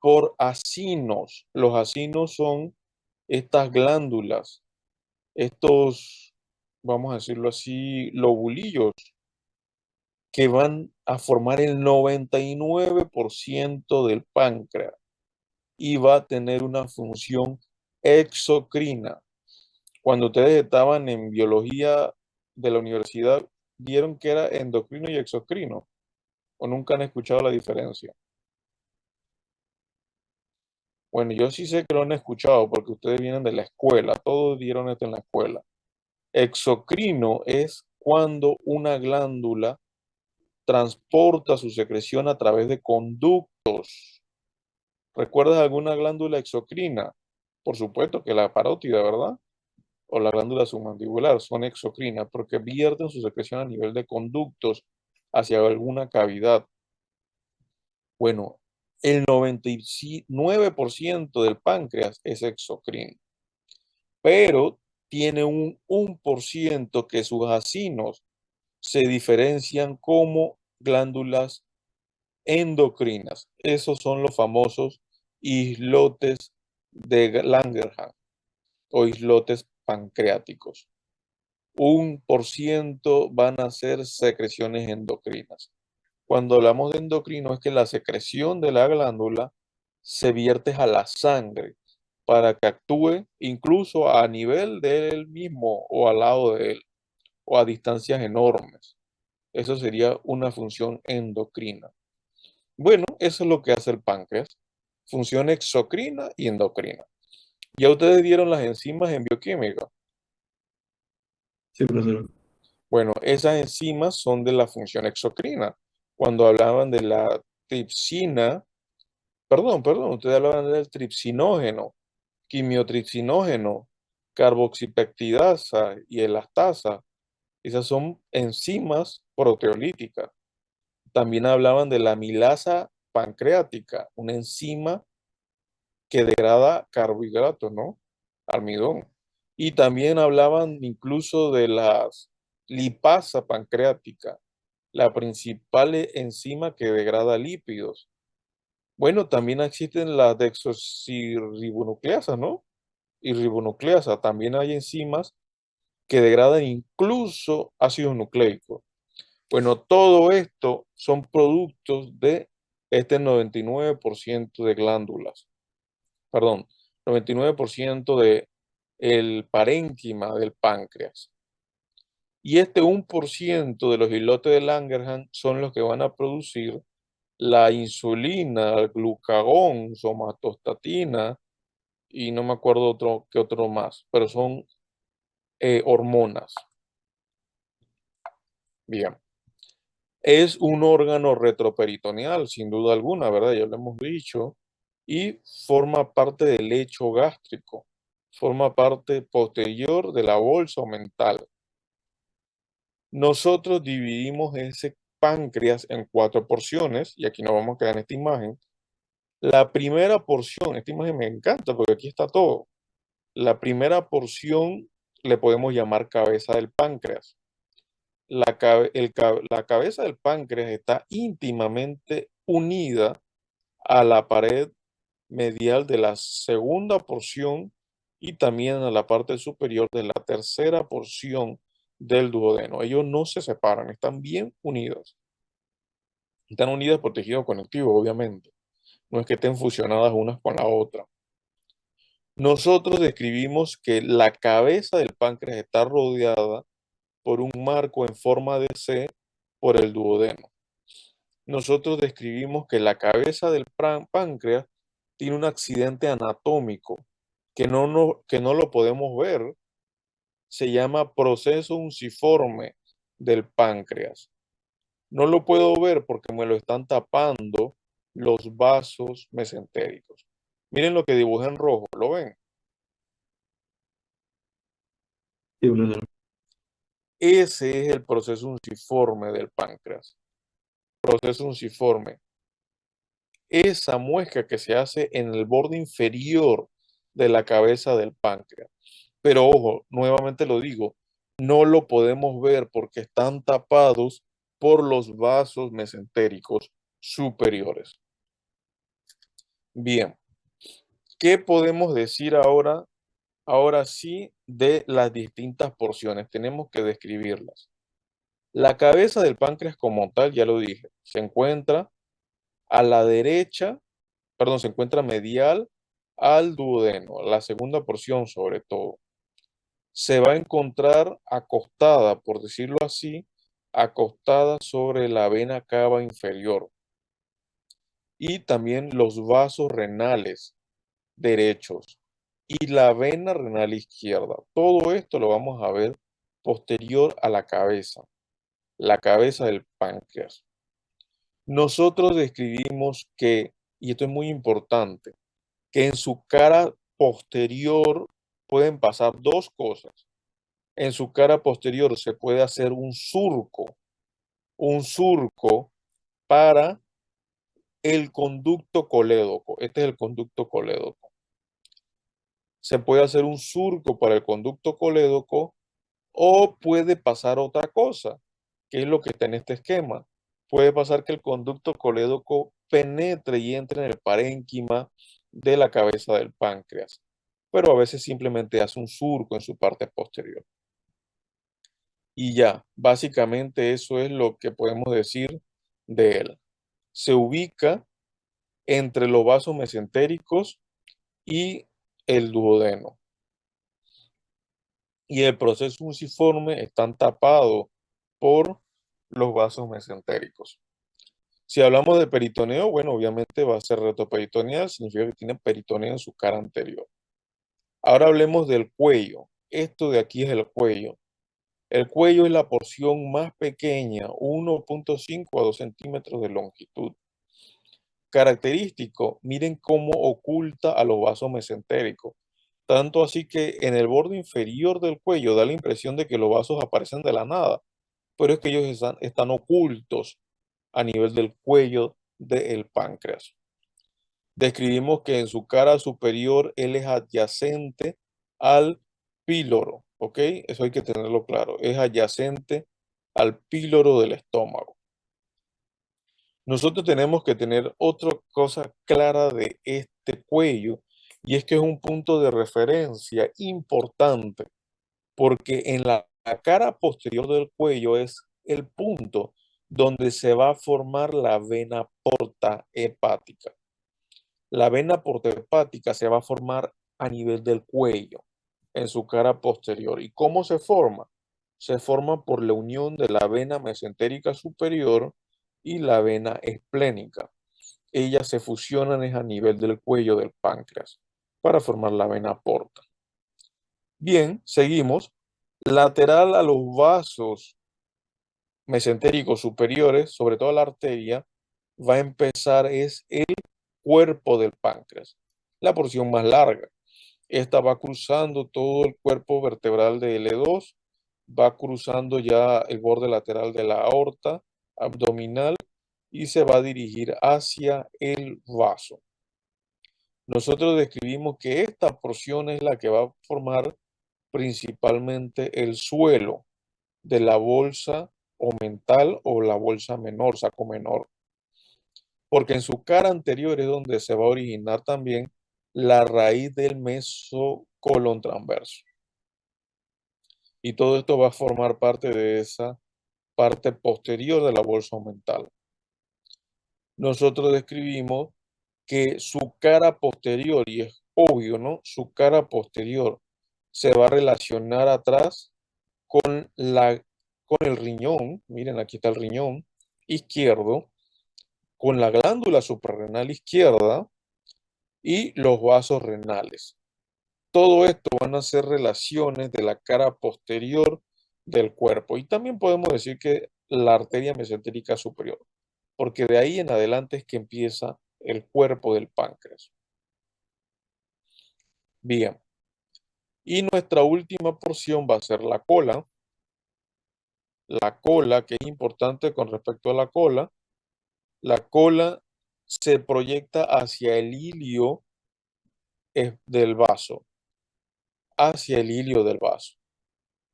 por acinos. Los acinos son estas glándulas, estos, vamos a decirlo así, lobulillos que van a formar el 99% del páncreas y va a tener una función exocrina. Cuando ustedes estaban en biología de la universidad, ¿vieron que era endocrino y exocrino? ¿O nunca han escuchado la diferencia? Bueno, yo sí sé que lo han escuchado porque ustedes vienen de la escuela, todos dieron esto en la escuela. Exocrino es cuando una glándula transporta su secreción a través de conductos. ¿Recuerdas alguna glándula exocrina? Por supuesto que la parótida, ¿verdad? O la glándula submandibular son exocrinas porque vierten su secreción a nivel de conductos hacia alguna cavidad. Bueno, el 99% del páncreas es exocrino, pero tiene un 1% que sus acinos se diferencian como glándulas endocrinas. Esos son los famosos islotes de Langerhans o islotes pancreáticos. 1% van a ser secreciones endocrinas. Cuando hablamos de endocrino es que la secreción de la glándula se vierte a la sangre para que actúe incluso a nivel de él mismo o al lado de él o a distancias enormes. Eso sería una función endocrina. Bueno, eso es lo que hace el páncreas. Función exocrina y endocrina. Ya ustedes vieron las enzimas en bioquímica. Sí, profesor. Bueno, esas enzimas son de la función exocrina. Cuando hablaban de la tripsina, perdón, ustedes hablaban del tripsinógeno, quimiotripsinógeno, carboxipeptidasa y elastasa. Esas son enzimas proteolíticas. También hablaban de la amilasa pancreática, una enzima que degrada carbohidratos, ¿no? Almidón. Y también hablaban incluso de la lipasa pancreática, la principal enzima que degrada lípidos. Bueno, también existen las desoxirribonucleasas, ¿no? Y ribonucleasa. También hay enzimas que degradan incluso ácidos nucleicos. Bueno, todo esto son productos de este 99% de glándulas, perdón, 99% de el parénquima del páncreas. Y este 1% de los islotes de Langerhans son los que van a producir la insulina, el glucagón, somatostatina y no me acuerdo otro que otro más, pero son hormonas. Bien. Es un órgano retroperitoneal, sin duda alguna, ¿verdad? Ya lo hemos dicho. Y forma parte del lecho gástrico. Forma parte posterior de la bolsa mental. Nosotros dividimos ese páncreas en 4 porciones, y aquí nos vamos a quedar en esta imagen. La primera porción, esta imagen me encanta porque aquí está todo. La primera porción le podemos llamar cabeza del páncreas. La cabeza del páncreas está íntimamente unida a la pared medial de la segunda porción y también a la parte superior de la tercera porción del duodeno. Ellos no se separan, están bien unidos. Están unidas por tejido conectivo, obviamente. No es que estén fusionadas unas con la otra. Nosotros describimos que la cabeza del páncreas está rodeada por un marco en forma de C por el duodeno. Nosotros describimos que la cabeza del páncreas tiene un accidente anatómico que no lo podemos ver. Se llama proceso unciforme del páncreas. No lo puedo ver porque me lo están tapando los vasos mesentéricos. Miren lo que dibujé en rojo, ¿lo ven? Sí, profesor. Ese es el proceso unciforme del páncreas. Proceso unciforme. Esa muesca que se hace en el borde inferior de la cabeza del páncreas. Pero ojo, nuevamente lo digo, no lo podemos ver porque están tapados por los vasos mesentéricos superiores. Bien, ¿qué podemos decir ahora? Ahora sí, de las distintas porciones, tenemos que describirlas. La cabeza del páncreas como tal, ya lo dije, se encuentra a la derecha, perdón, se encuentra medial al duodeno, la segunda porción sobre todo. Se va a encontrar acostada, por decirlo así, acostada sobre la vena cava inferior y también los vasos renales derechos y la vena renal izquierda. Todo esto lo vamos a ver posterior a la cabeza del páncreas. Nosotros describimos que, y esto es muy importante, que en su cara posterior pueden pasar dos cosas. En su cara posterior se puede hacer un surco para el conducto colédoco. Este es el conducto colédoco. Se puede hacer un surco para el conducto colédoco o puede pasar otra cosa, que es lo que está en este esquema. Puede pasar que el conducto colédoco penetre y entre en el parénquima de la cabeza del páncreas, pero a veces simplemente hace un surco en su parte posterior. Y ya, básicamente eso es lo que podemos decir de él. Se ubica entre los vasos mesentéricos y el duodeno. Y el proceso fusiforme están tapados por los vasos mesentéricos. Si hablamos de peritoneo, bueno, obviamente va a ser retroperitoneal, significa que tiene peritoneo en su cara anterior. Ahora hablemos del cuello. Esto de aquí es el cuello. El cuello es la porción más pequeña, 1.5 a 2 centímetros de longitud. Característico, miren cómo oculta a los vasos mesentéricos. Tanto así que en el borde inferior del cuello da la impresión de que los vasos aparecen de la nada, pero es que ellos están ocultos a nivel del cuello del páncreas. Describimos que en su cara superior él es adyacente al píloro, ¿ok? Eso hay que tenerlo claro, es adyacente al píloro del estómago. Nosotros tenemos que tener otra cosa clara de este cuello, y es que es un punto de referencia importante, porque en la cara posterior del cuello es el punto donde se va a formar la vena porta hepática. La vena porta hepática se va a formar a nivel del cuello, en su cara posterior. ¿Y cómo se forma? Se forma por la unión de la vena mesentérica superior y la vena esplénica. Ellas se fusionan a nivel del cuello del páncreas para formar la vena porta. Bien, seguimos. Lateral a los vasos mesentéricos superiores, sobre todo la arteria, va a empezar es el cuerpo del páncreas, la porción más larga. Esta va cruzando todo el cuerpo vertebral de L2, va cruzando ya el borde lateral de la aorta abdominal y se va a dirigir hacia el vaso. Nosotros describimos que esta porción es la que va a formar principalmente el suelo de la bolsa omental o la bolsa menor, saco menor, porque en su cara anterior es donde se va a originar también la raíz del mesocolon transverso. Y todo esto va a formar parte de esa parte posterior de la bolsa omental. Nosotros describimos que su cara posterior, y es obvio, ¿no? Su cara posterior se va a relacionar atrás con el riñón, miren, aquí está el riñón izquierdo, con la glándula suprarrenal izquierda y los vasos renales. Todo esto van a ser relaciones de la cara posterior del cuerpo. Y también podemos decir que la arteria mesentérica superior, porque de ahí en adelante es que empieza el cuerpo del páncreas. Bien. Y nuestra última porción va a ser la cola. La cola, que es importante con respecto a la cola se proyecta hacia el ilio del vaso, hacia el ilio del vaso.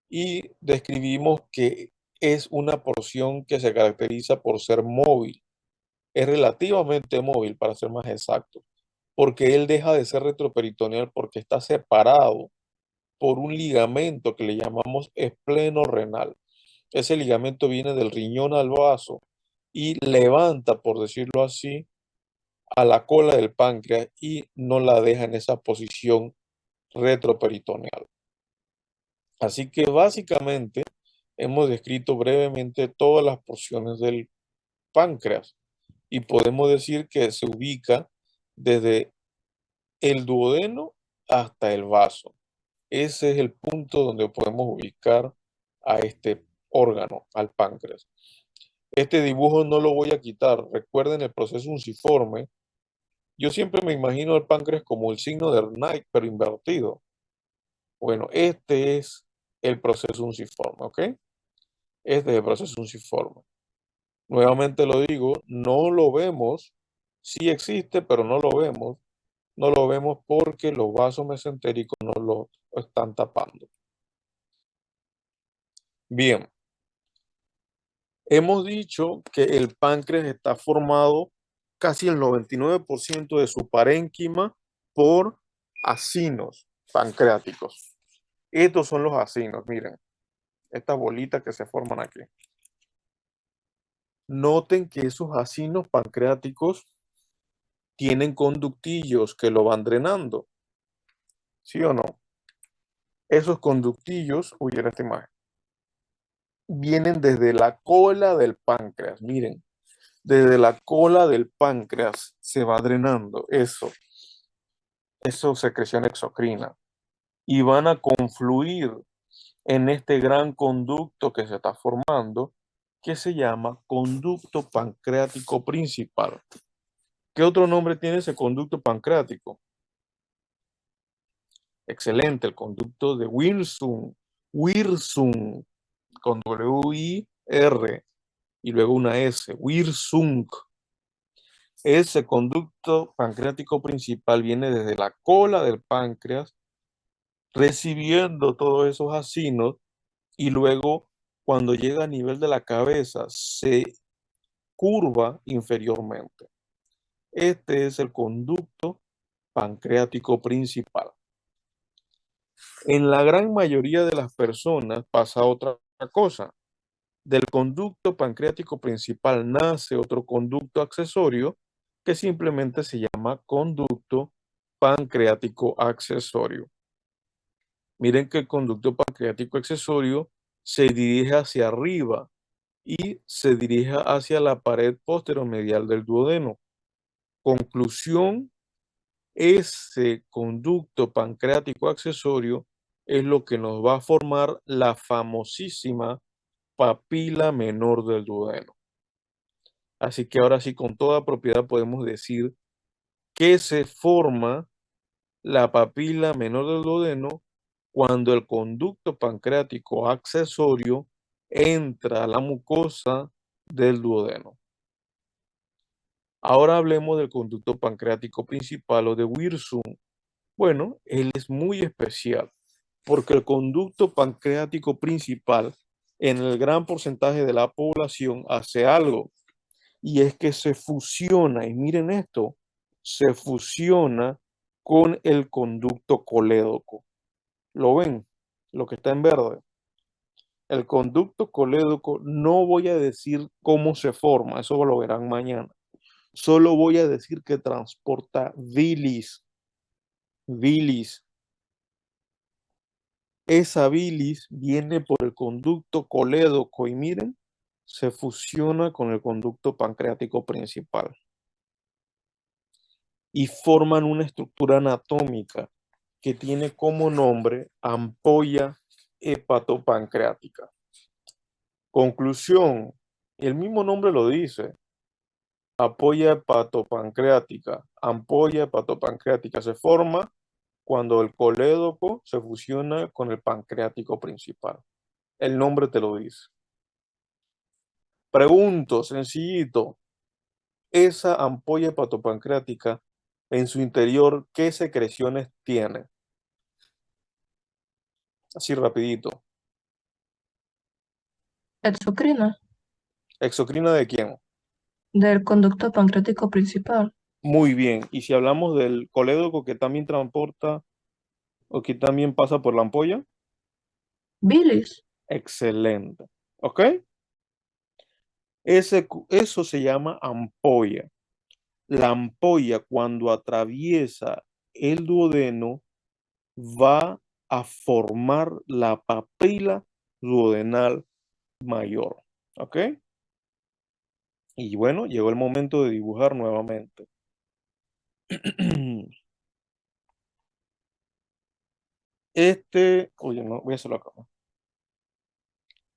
Y describimos que es una porción que se caracteriza por ser móvil. Es relativamente móvil, para ser más exacto, porque él deja de ser retroperitoneal porque está separado por un ligamento que le llamamos espleno-renal. Ese ligamento viene del riñón al vaso y levanta, por decirlo así, a la cola del páncreas y no la deja en esa posición retroperitoneal. Así que básicamente hemos descrito brevemente todas las porciones del páncreas y podemos decir que se ubica desde el duodeno hasta el vaso. Ese es el punto donde podemos ubicar a este órgano, al páncreas. Este dibujo no lo voy a quitar. Recuerden el proceso unciforme. Yo siempre me imagino el páncreas como el signo de Nike, pero invertido. Bueno, este es el proceso unciforme, ¿ok? Este es el proceso unciforme. Nuevamente lo digo, no lo vemos, sí existe, pero no lo vemos. No lo vemos porque los vasos mesentéricos no lo están tapando. Bien, hemos dicho que el páncreas está formado casi el 99% de su parénquima por acinos pancreáticos. Estos son los acinos, miren, estas bolitas que se forman aquí. Noten que esos acinos pancreáticos tienen conductillos que lo van drenando, ¿sí o no? Esos conductillos, uy, en esta imagen, vienen desde la cola del páncreas, miren, desde la cola del páncreas se va drenando eso secreción exocrina, y van a confluir en este gran conducto que se está formando, que se llama conducto pancreático principal. ¿Qué otro nombre tiene ese conducto pancreático? Excelente, el conducto de Wirsung, Wirsung, con W-I-R y luego una S, Wirsung. Ese conducto pancreático principal viene desde la cola del páncreas, recibiendo todos esos acinos y luego cuando llega a nivel de la cabeza se curva inferiormente. Este es el conducto pancreático principal. En la gran mayoría de las personas pasa otra cosa. Del conducto pancreático principal nace otro conducto accesorio que simplemente se llama conducto pancreático accesorio. Miren que el conducto pancreático accesorio se dirige hacia arriba y se dirige hacia la pared posteromedial del duodeno. Conclusión, ese conducto pancreático accesorio es lo que nos va a formar la famosísima papila menor del duodeno. Así que ahora sí, con toda propiedad podemos decir que se forma la papila menor del duodeno cuando el conducto pancreático accesorio entra a la mucosa del duodeno. Ahora hablemos del conducto pancreático principal o de Wirsung. Bueno, él es muy especial porque el conducto pancreático principal en el gran porcentaje de la población hace algo y es que se fusiona, y miren esto, se fusiona con el conducto colédoco. ¿Lo ven? Lo que está en verde. El conducto colédoco no voy a decir cómo se forma, eso lo verán mañana. Solo voy a decir que transporta bilis. Bilis. Esa bilis viene por el conducto colédoco y miren, se fusiona con el conducto pancreático principal y forman una estructura anatómica que tiene como nombre ampolla hepatopancreática. Conclusión, el mismo nombre lo dice, ampolla hepatopancreática se forma cuando el colédoco se fusiona con el pancreático principal. El nombre te lo dice. Pregunto, sencillito, esa ampolla hepatopancreática en su interior, ¿qué secreciones tiene? Así rapidito. Exocrina, ¿Exocrina de quién? del conducto pancreático principal. Muy bien. Y si hablamos del colédoco que también transporta o que también pasa por la ampolla, Bilis, excelente. ¿Ok? Eso se llama ampolla. La ampolla cuando atraviesa el duodeno va a formar la papila duodenal mayor. ¿Ok? Y bueno, llegó el momento de dibujar nuevamente. Oye, no, voy a hacerlo acá.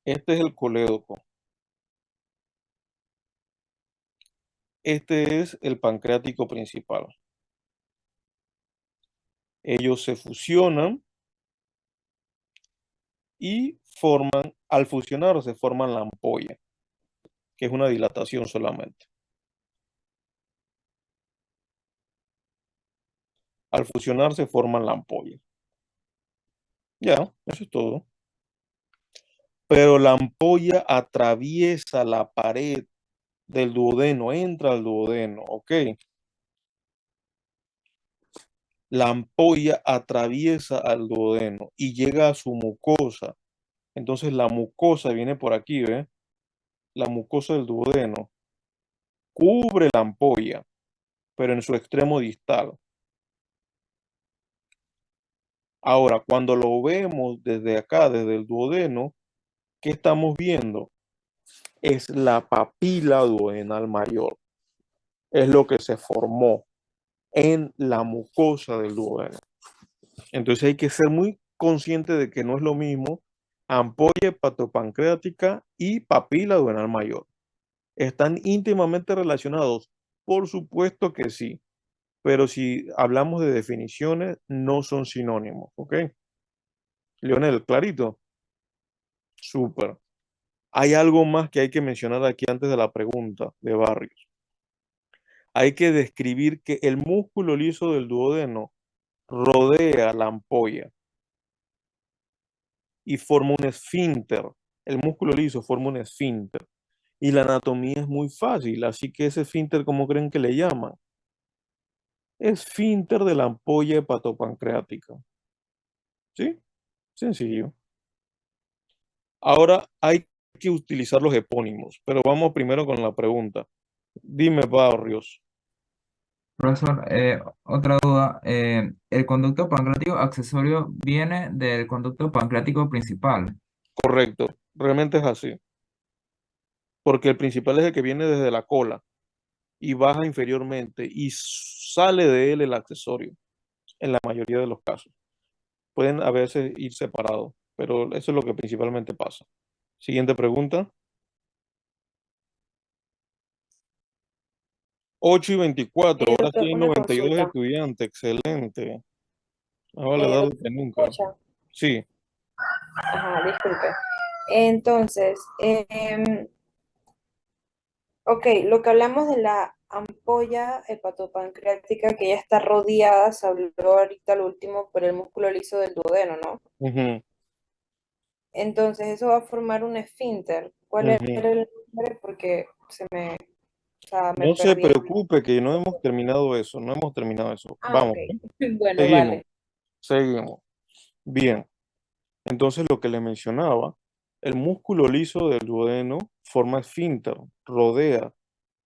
Este es el colédoco. Este es el pancreático principal. Ellos se fusionan y forman, al fusionar se forman la ampolla, que es una dilatación solamente. Al fusionar se forman la ampolla. Ya, eso es todo. Pero la ampolla atraviesa la pared del duodeno, entra al duodeno, ¿ok? La ampolla atraviesa al duodeno y llega a su mucosa. Entonces la mucosa viene por aquí, ¿ve? la mucosa del duodeno, cubre la ampolla, pero en su extremo distal. Ahora, cuando lo vemos desde acá, desde el duodeno, ¿qué estamos viendo? Es la papila duodenal mayor. Es lo que se formó en la mucosa del duodeno. Entonces hay que ser muy consciente de que no es lo mismo ampolla hepatopancreática y papila duodenal mayor. ¿Están íntimamente relacionados? Por supuesto que sí, pero si hablamos de definiciones, no son sinónimos, ¿ok? Leonel, clarito. Súper. Hay algo más que hay que mencionar aquí antes de la pregunta de Barrios. Hay que describir que el músculo liso del duodeno rodea la ampolla y forma un esfínter. El músculo liso forma un esfínter. Y la anatomía es muy fácil, así que ese esfínter, ¿cómo creen que le llaman? Esfínter de la ampolla hepatopancreática. ¿Sí? Sencillo. Ahora hay que utilizar los epónimos, pero vamos primero con la pregunta. Dime, Barrios. Profesor, otra duda. ¿El conducto pancreático accesorio viene del conducto pancreático principal? Correcto, realmente es así, porque el principal es el que viene desde la cola y baja inferiormente y sale de él el accesorio, en la mayoría de los casos. Pueden a veces ir separados, pero eso es lo que principalmente pasa. Siguiente pregunta. 8:24, ahora sí Doctor, hay una 92 consulta. estudiantes, excelente. Más vale darle Doctor, que nunca. escucha. Sí, Ajá, disculpe. Entonces, ok, lo que hablamos de la ampolla hepatopancreática que ya está rodeada, se habló ahorita lo último por el músculo liso del duodeno, ¿no? ujú, Entonces, eso va a formar un esfínter. ¿Cuál ujú. era el nombre? Porque o sea, me No se perdí. preocupe que no hemos terminado eso, no hemos terminado eso. Ah, ok. Vamos, ¿eh? Bueno, Seguimos, vale. seguimos. Bien, entonces lo que le mencionaba, el músculo liso del duodeno forma esfínter, rodea.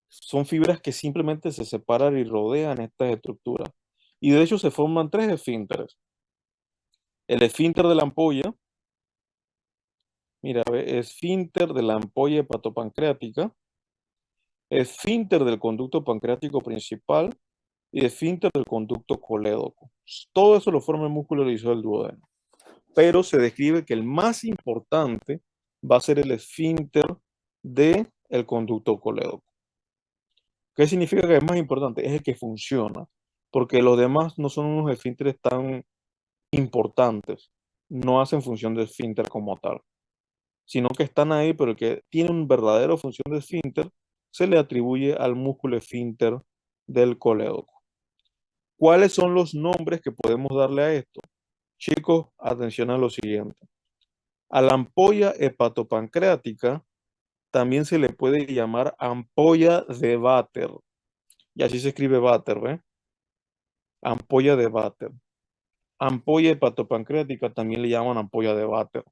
Son fibras que simplemente se separan y rodean estas estructuras. Y de hecho se forman tres esfínteres. El esfínter de la ampolla, mira, ve, esfínter de la ampolla hepatopancreática, esfínter del conducto pancreático principal y esfínter del conducto colédoco. Todo eso lo forma el músculo liso del duodeno. Pero se describe que el más importante va a ser el esfínter del conducto colédoco. ¿Qué significa que es más importante? Es el que funciona, porque los demás no son unos esfínteres tan importantes, no hacen función de esfínter como tal, sino que están ahí, pero el que tiene una verdadera función de esfínter se le atribuye al músculo esfínter del colédoco. ¿Cuáles son los nombres que podemos darle a esto? Chicos, atención a lo siguiente. A la ampolla hepatopancreática también se le puede llamar ampolla de Vater, y así se escribe Vater, ¿ve? Ampolla de Vater. Ampolla hepatopancreática también le llaman ampolla de Vater.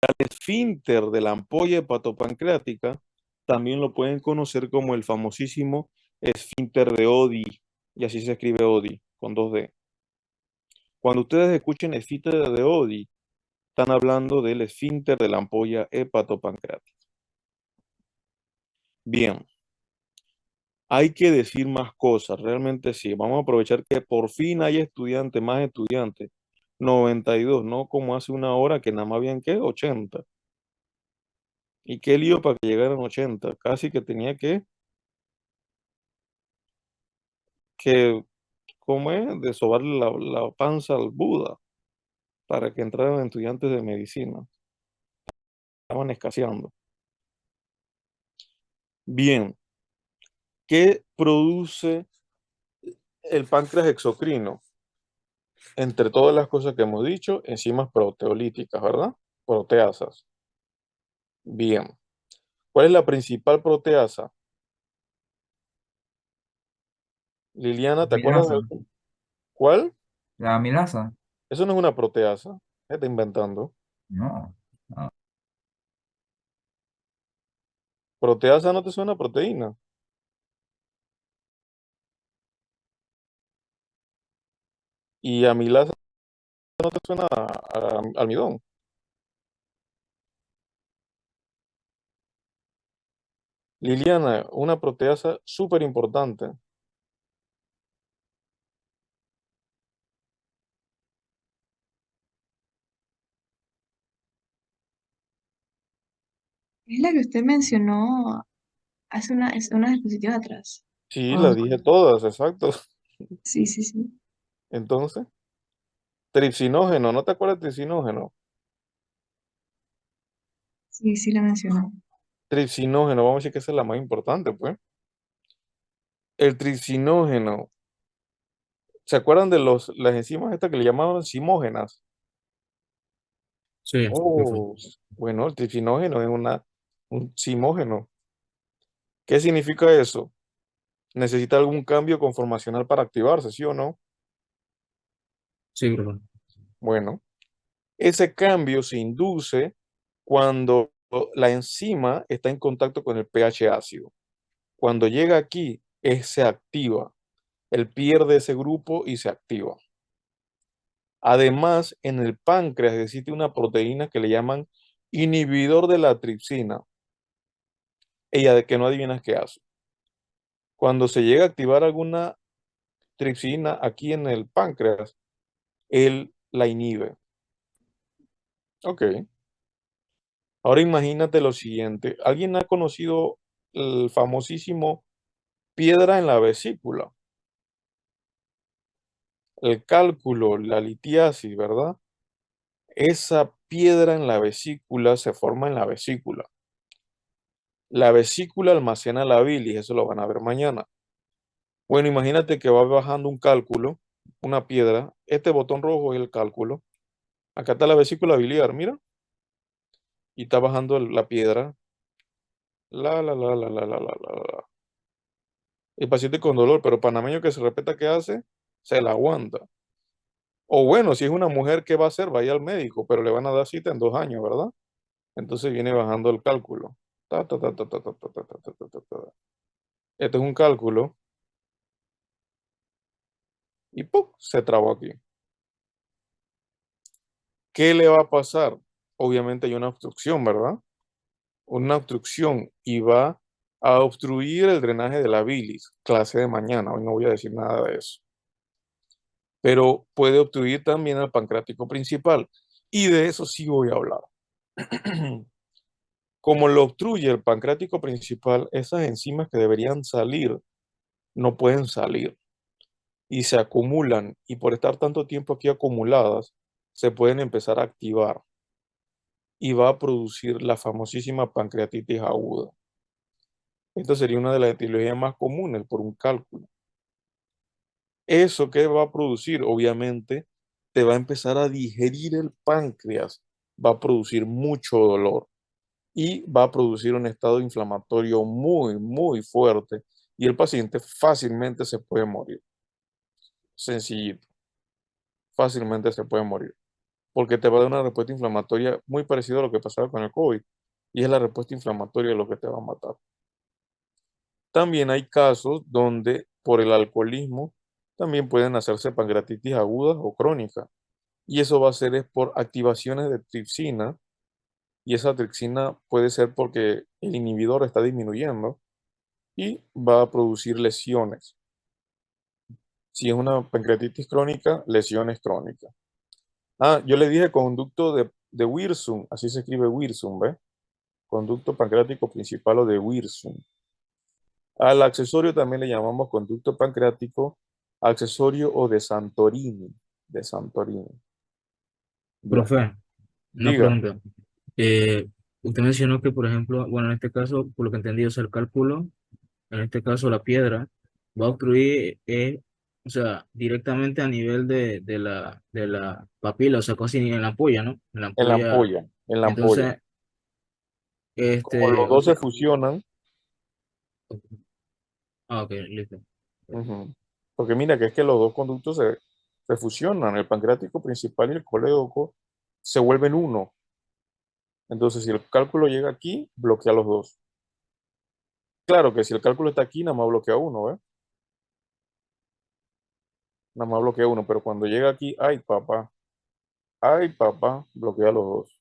El esfínter de la ampolla hepatopancreática también lo pueden conocer como el famosísimo esfínter de Oddi, y así se escribe Oddi, con 2D. Cuando ustedes escuchen esfínter de Oddi, están hablando del esfínter de la ampolla hepatopancreática. Bien, hay que decir más cosas, realmente sí. Vamos a aprovechar que por fin hay estudiantes, más estudiantes. 92, no como hace una hora que nada más habían, ¿qué? 80. Y qué lío para que llegaran 80. Casi que tenía que ¿cómo es? De sobarle la panza al Buda para que entraran estudiantes de medicina. Estaban escaseando. Bien, ¿qué produce el páncreas exocrino? Entre todas las cosas que hemos dicho, enzimas proteolíticas, ¿verdad? Proteasas. Bien. ¿Cuál es la principal proteasa? Liliana, ¿te acuerdas de Amilasa. algo? ¿Cuál? ¿La amilasa? Eso no es una proteasa. ¿Qué está inventando? No. Proteasa no te suena a proteína. Y amilasa no te suena a almidón. Liliana, una proteasa súper importante. Es la que usted mencionó unos dispositivos atrás. Sí, Oh, las dije todas, exacto. sí, sí, sí. Entonces, tripsinógeno, ¿no te acuerdas de tripsinógeno? Sí, sí la mencionó. Tripsinógeno, vamos a decir que esa es la más importante, pues. El tripsinógeno, ¿se acuerdan de las enzimas estas que le llamaban enzimógenas? Sí, profe. Oh, bueno, el tripsinógeno es un zimógeno. ¿Qué significa eso? ¿Necesita algún cambio conformacional para activarse, sí o no? Sí, profe. Bueno, ese cambio se induce cuando la enzima está en contacto con el pH ácido. Cuando llega aquí, se activa. Él pierde ese grupo y se activa. Además, en el páncreas existe una proteína que le llaman inhibidor de la tripsina. Ella de que no adivinas qué hace. Cuando se llega a activar alguna tripsina aquí en el páncreas, él la inhibe. Ok. Ahora imagínate lo siguiente. ¿Alguien ha conocido el famosísimo piedra en la vesícula? El cálculo, la litiasis, ¿verdad? Esa piedra en la vesícula se forma en la vesícula. La vesícula almacena la bilis, eso lo van a ver mañana. Bueno, imagínate que va bajando un cálculo, una piedra. Este botón rojo es el cálculo. Acá está la vesícula biliar, mira. Y está bajando la piedra. La. El paciente con dolor, pero panameño que se respeta, ¿qué hace? Se la aguanta. O bueno, si es una mujer, ¿qué va a hacer? Vaya al médico, pero le van a dar cita en 2 años, ¿verdad? Entonces viene bajando el cálculo. Ta, ta, ta, ta, ta, ta, ta, ta, ta, ta, ta, ta. Este es un cálculo y ¡pum! Se trabó aquí. ¿Qué le va a pasar? Obviamente hay una obstrucción, ¿verdad? Una obstrucción y va a obstruir el drenaje de la bilis. Clase de mañana, hoy no voy a decir nada de eso. Pero puede obstruir también el pancreático principal. Y de eso sí voy a hablar. Como lo obstruye el pancreático principal, esas enzimas que deberían salir no pueden salir y se acumulan y por estar tanto tiempo aquí acumuladas se pueden empezar a activar y va a producir la famosísima pancreatitis aguda. Esta sería una de las etiologías más comunes por un cálculo. ¿Eso qué va a producir? Obviamente te va a empezar a digerir el páncreas, va a producir mucho dolor y va a producir un estado inflamatorio muy, muy fuerte y el paciente fácilmente se puede morir. Sencillito, fácilmente se puede morir, porque te va a dar una respuesta inflamatoria muy parecida a lo que pasaba con el COVID y es la respuesta inflamatoria lo que te va a matar. También hay casos donde por el alcoholismo también pueden hacerse pancreatitis agudas o crónicas y eso va a ser es por activaciones de tripsina y esa tripsina puede ser porque el inhibidor está disminuyendo y va a producir lesiones. Si es una pancreatitis crónica, lesiones crónicas. Ah, yo le dije conducto de Wirsum, así se escribe Wirsum, ¿ves? Conducto pancreático principal o de Wirsum. Al accesorio también le llamamos conducto pancreático, accesorio o de Santorini, de Santorini. Ya, Profe, una diga, pregunta. Eh, Usted mencionó que, por ejemplo, bueno, en este caso, por lo que entendí, es el cálculo, en este caso la piedra, va a obstruir, o sea, directamente a nivel de la papila, o sea, casi en la ampolla, ¿no? En la en la ampolla. ampolla, en la ampolla. Entonces, Como los o dos se sea, fusionan, ok, listo. ujú, porque mira que es que los dos conductos se fusionan, el pancreático principal y el colédoco se vuelven uno. Entonces, si el cálculo llega aquí, bloquea los dos. Claro que si el cálculo está aquí, nada más bloquea uno, ¿ves? Nada más bloquea uno, pero cuando llega aquí, ay papá, bloquea los dos.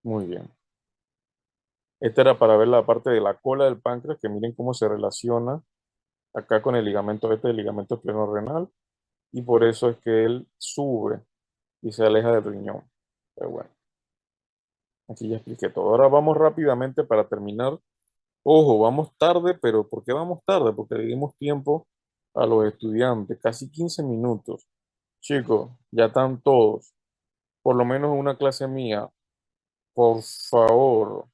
Muy bien. Esta era para ver la parte de la cola del páncreas, que miren cómo se relaciona acá con el ligamento este, el ligamento esplenorenal, y por eso es que él sube y se aleja del riñón. Pero bueno, aquí ya expliqué todo. Ahora vamos rápidamente para terminar. Ojo, vamos tarde, pero ¿por qué vamos tarde? Porque le dimos tiempo a los estudiantes, casi 15 minutos. Chicos, ya están todos, por lo menos en una clase mía. Por favor,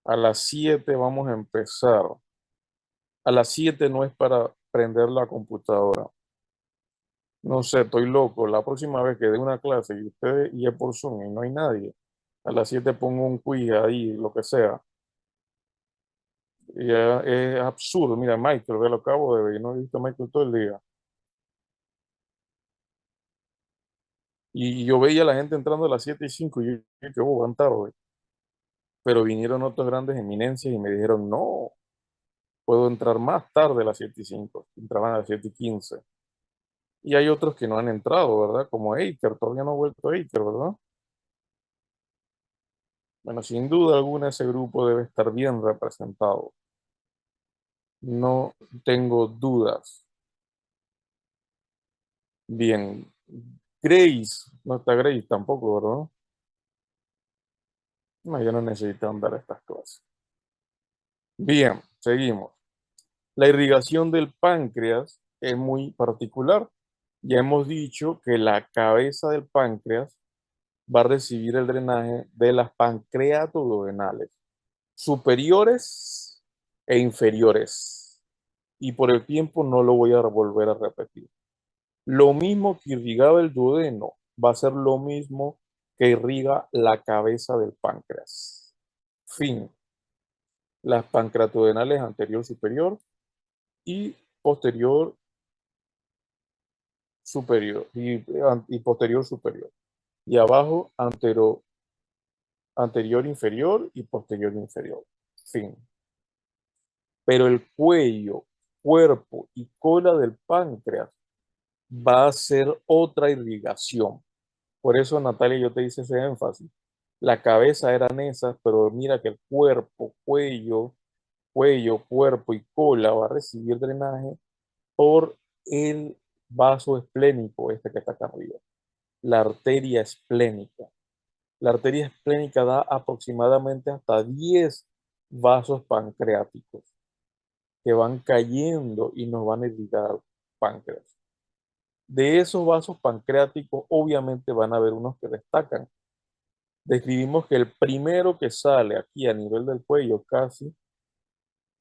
a las 7 vamos a empezar. A las 7 no es para prender la computadora. No sé, estoy loco. La próxima vez que dé una clase y ustedes y es por Zoom y no hay nadie, a las 7 pongo un quiz ahí, lo que sea. Y es absurdo. Mira, Michael, ve, lo acabo de ver. No he visto a Michael todo el día. Y yo veía a la gente entrando a las 7:05 y yo dije que van tarde. Pero vinieron otras grandes eminencias y me dijeron, no, puedo entrar más tarde a las 7:05. Entraban a las 7:15. Y hay otros que no han entrado, ¿verdad? Como Aker, todavía no ha vuelto Aker, ¿verdad? Bueno, sin duda alguna ese grupo debe estar bien representado. No tengo dudas. Bien. Grace, no está Grace tampoco, ¿verdad? No, ya no necesitan dar estas clases. Bien, seguimos. La irrigación del páncreas es muy particular. Ya hemos dicho que la cabeza del páncreas va a recibir el drenaje de las pancreatoduodenales superiores e inferiores. Y por el tiempo no lo voy a volver a repetir. Lo mismo que irrigaba el duodeno, va a ser lo mismo que irriga la cabeza del páncreas. Fin. Las pancreatodenales anterior superior y posterior superior y posterior superior. Y abajo anterior inferior y posterior inferior. Fin. Pero el cuello, cuerpo y cola del páncreas va a ser otra irrigación. Por eso, Natalia, yo te hice ese énfasis. La cabeza eran esas, pero mira que el cuello, cuerpo y cola va a recibir drenaje por el vaso esplénico, este que está acá arriba, la arteria esplénica. La arteria esplénica da aproximadamente hasta 10 vasos pancreáticos que van cayendo y nos van a irrigar al páncreas. De esos vasos pancreáticos, obviamente van a haber unos que destacan. Describimos que el primero que sale aquí a nivel del cuello casi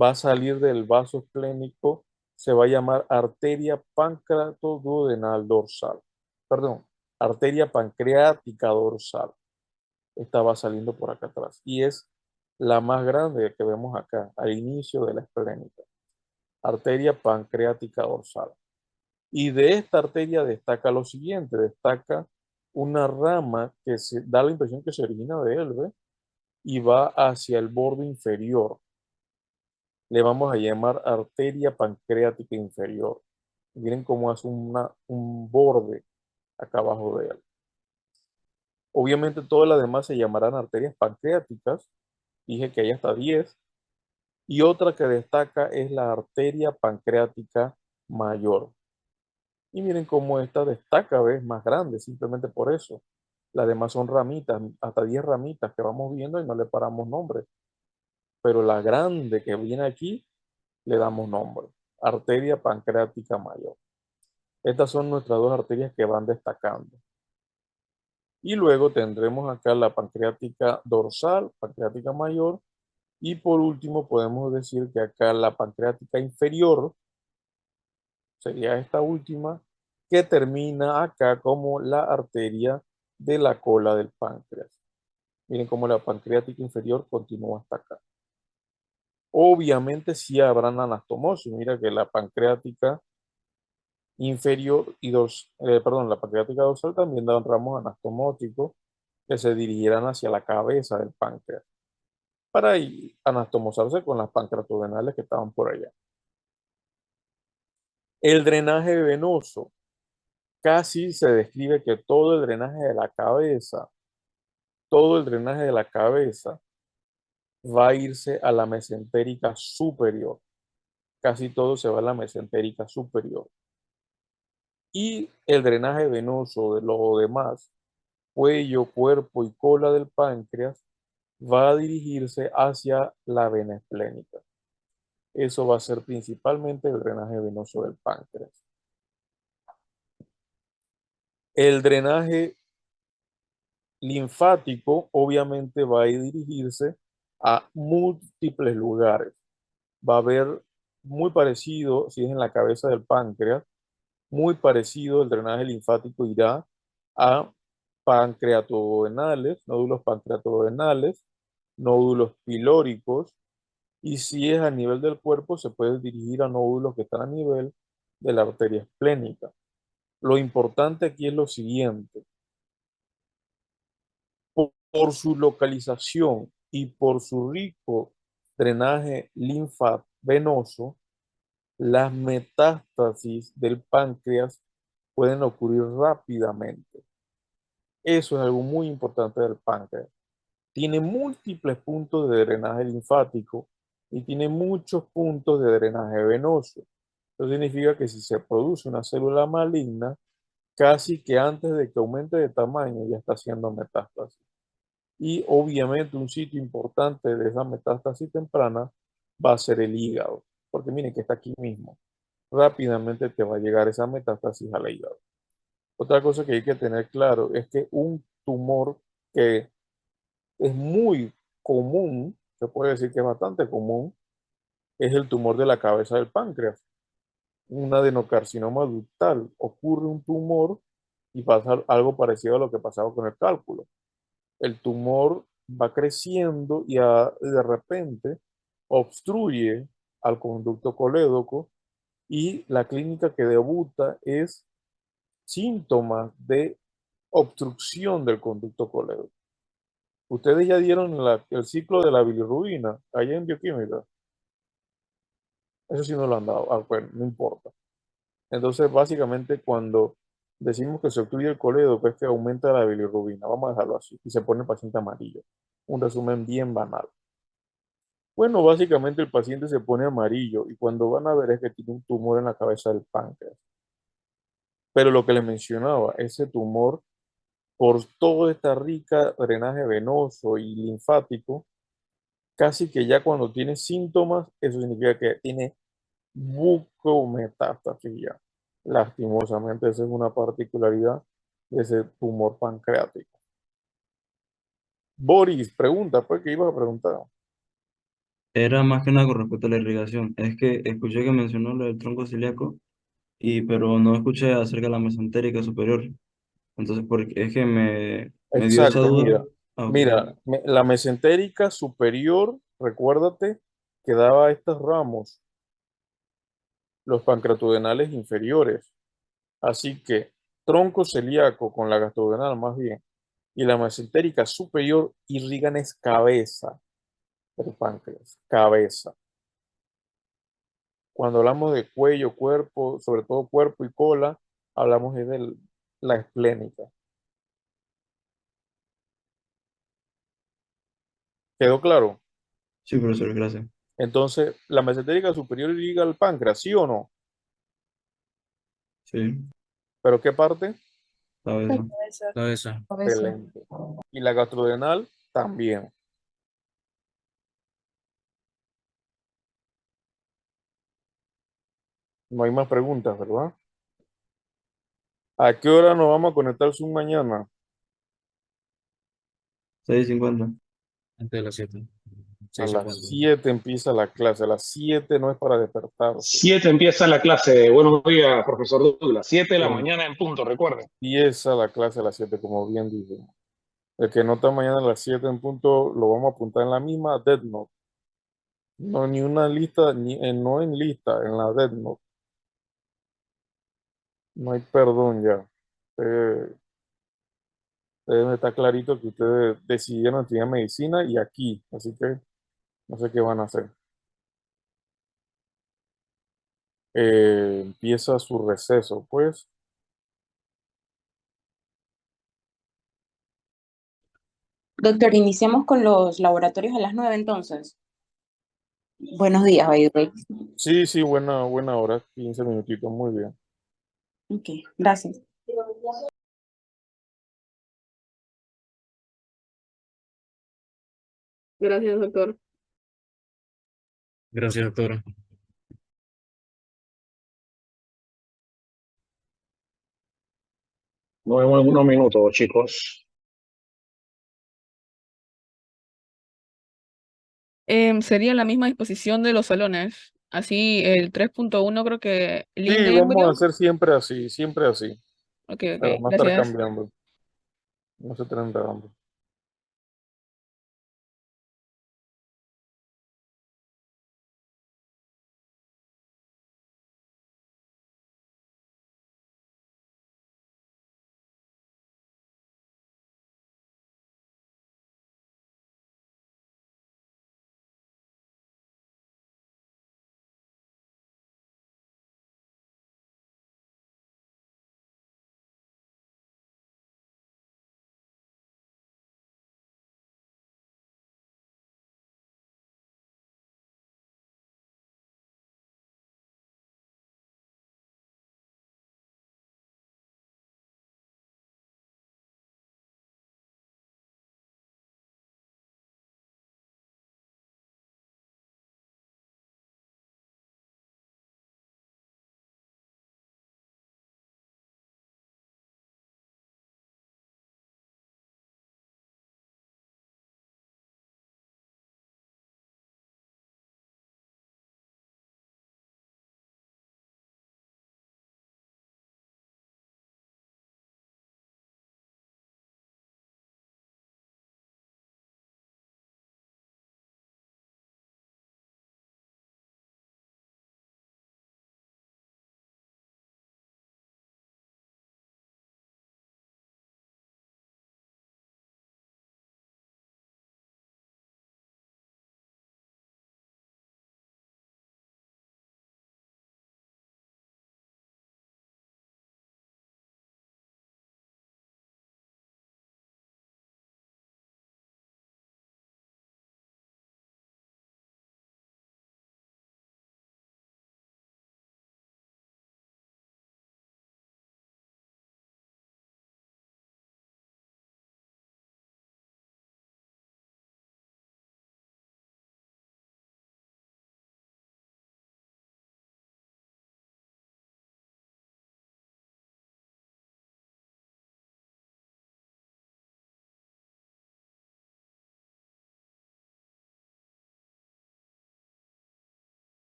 va a salir del vaso esplénico, se va a llamar arteria pancreatoduodenal dorsal. Perdón, arteria pancreática dorsal. Esta va saliendo por acá atrás y es la más grande que vemos acá, al inicio de la esplénica. Arteria pancreática dorsal. Y de esta arteria destaca lo siguiente, destaca una rama que se da la impresión que se origina de él, ¿ve? Y va hacia el borde inferior. Le vamos a llamar arteria pancreática inferior. Miren cómo hace un borde acá abajo de él. Obviamente todas las demás se llamarán arterias pancreáticas. Dije que hay hasta 10. Y otra que destaca es la arteria pancreática mayor. Y miren cómo esta destaca, ¿ves? Más grande, simplemente por eso. Las demás son ramitas, hasta 10 ramitas que vamos viendo y no le paramos nombre. Pero la grande que viene aquí, le damos nombre. Arteria pancreática mayor. Estas son nuestras dos arterias que van destacando. Y luego tendremos acá la pancreática dorsal, pancreática mayor. Y por último podemos decir que acá la pancreática inferior sería esta última, que termina acá como la arteria de la cola del páncreas. Miren cómo la pancreática inferior continúa hasta acá. Obviamente sí habrán anastomosis. Mira que la pancreática inferior la pancreática dorsal también dan ramos anastomóticos que se dirigirán hacia la cabeza del páncreas. para anastomosarse con las pancreatodenales que estaban por allá. El drenaje venoso. Casi se describe que todo el drenaje de la cabeza, todo el drenaje de la cabeza va a irse a la mesentérica superior. Casi todo se va a la mesentérica superior. Y el drenaje venoso de lo demás, cuello, cuerpo y cola del páncreas, va a dirigirse hacia la vena esplénica. Eso va a ser principalmente el drenaje venoso del páncreas. El drenaje linfático obviamente va a dirigirse a múltiples lugares. Va a haber muy parecido, si es en la cabeza del páncreas, muy parecido el drenaje linfático irá a pancreatodenales, nódulos pancreatodenales, nódulos pilóricos, y si es a nivel del cuerpo, se puede dirigir a nódulos que están a nivel de la arteria esplénica. Lo importante aquí es lo siguiente. Por su localización y por su rico drenaje linfavenoso, las metástasis del páncreas pueden ocurrir rápidamente. Eso es algo muy importante del páncreas. Tiene múltiples puntos de drenaje linfático y tiene muchos puntos de drenaje venoso. Eso significa que si se produce una célula maligna, casi que antes de que aumente de tamaño ya está haciendo metástasis. Y obviamente un sitio importante de esa metástasis temprana va a ser el hígado, porque miren que está aquí mismo. Rápidamente te va a llegar esa metástasis al hígado. Otra cosa que hay que tener claro es que un tumor que es muy común, se puede decir que es bastante común, es el tumor de la cabeza del páncreas. Un adenocarcinoma ductal. Ocurre un tumor y pasa algo parecido a lo que pasaba con el cálculo. El tumor va creciendo y de repente obstruye al conducto colédoco y la clínica que debuta es síntomas de obstrucción del conducto colédoco. Ustedes ya dieron el ciclo de la bilirrubina allá en bioquímica. Eso sí no lo han dado. Ah, bueno, no importa. Entonces, básicamente, cuando decimos que se obstruye el colédoco, es que aumenta la bilirrubina. Vamos a dejarlo así. Y se pone el paciente amarillo. Un resumen bien banal. Bueno, básicamente el paciente se pone amarillo y cuando van a ver es que tiene un tumor en la cabeza del páncreas. Pero lo que les mencionaba, ese tumor, por toda esta rica drenaje venoso y linfático, casi que ya cuando tiene síntomas, eso significa que tiene bucometástasis ya. Lastimosamente, esa es una particularidad de ese tumor pancreático. Boris, pregunta, pues, ¿qué ibas a preguntar? Era más que nada con respecto a la irrigación. Es que escuché que mencionó lo del tronco celíaco, pero no escuché acerca de la mesentérica superior. Entonces, porque es que me dio esa Exacto, duda. mira, Ah, ok. mira, la mesentérica superior, recuérdate que daba estos ramos, los pancreatodenales inferiores. Así que tronco celíaco con la gastrodenal más bien y la mesentérica superior irrigan es cabeza del páncreas, cabeza. Cuando hablamos de cuello, cuerpo, sobre todo cuerpo y cola, hablamos de la esplénica. ¿Quedó claro? Sí, profesor, gracias. Entonces, la mesentérica superior irriga al páncreas, ¿sí o no? Sí, ¿Pero qué parte? cabeza. Cabeza. Excelente. Y la gastrodenal también. No hay más preguntas, ¿verdad? ¿A qué hora nos vamos a conectar Zoom mañana? 6:50. Antes de las 7. A las 6:50. 7 empieza la clase. A las 7 no es para despertarse. 7 empieza la clase. Buenos días, profesor Douglas. 7 de la Em- mañana en punto, recuerden. Empieza la clase a las 7 como bien dijimos. El que no está mañana a las 7 en punto, lo vamos a apuntar en la misma Death Note. No, ni una lista, no en lista, en la Death Note. No hay perdón ya. Está clarito que ustedes decidieron estudiar medicina y aquí. Así que No sé qué van a hacer. Empieza su receso, pues. Doctor, iniciamos con los laboratorios a las 9 entonces. Buenos días, Bayrey. Sí, sí, buena hora, 15 minutitos, muy bien. Ok, gracias. Gracias, doctor. Gracias, doctora. Nos vemos en unos minutos, chicos. Sería la misma disposición de los salones. Así, el 3.1 creo que link Sí, de vamos a embrio. hacer siempre así, siempre así. Ok, Para no estar gracias. cambiando. No se trata de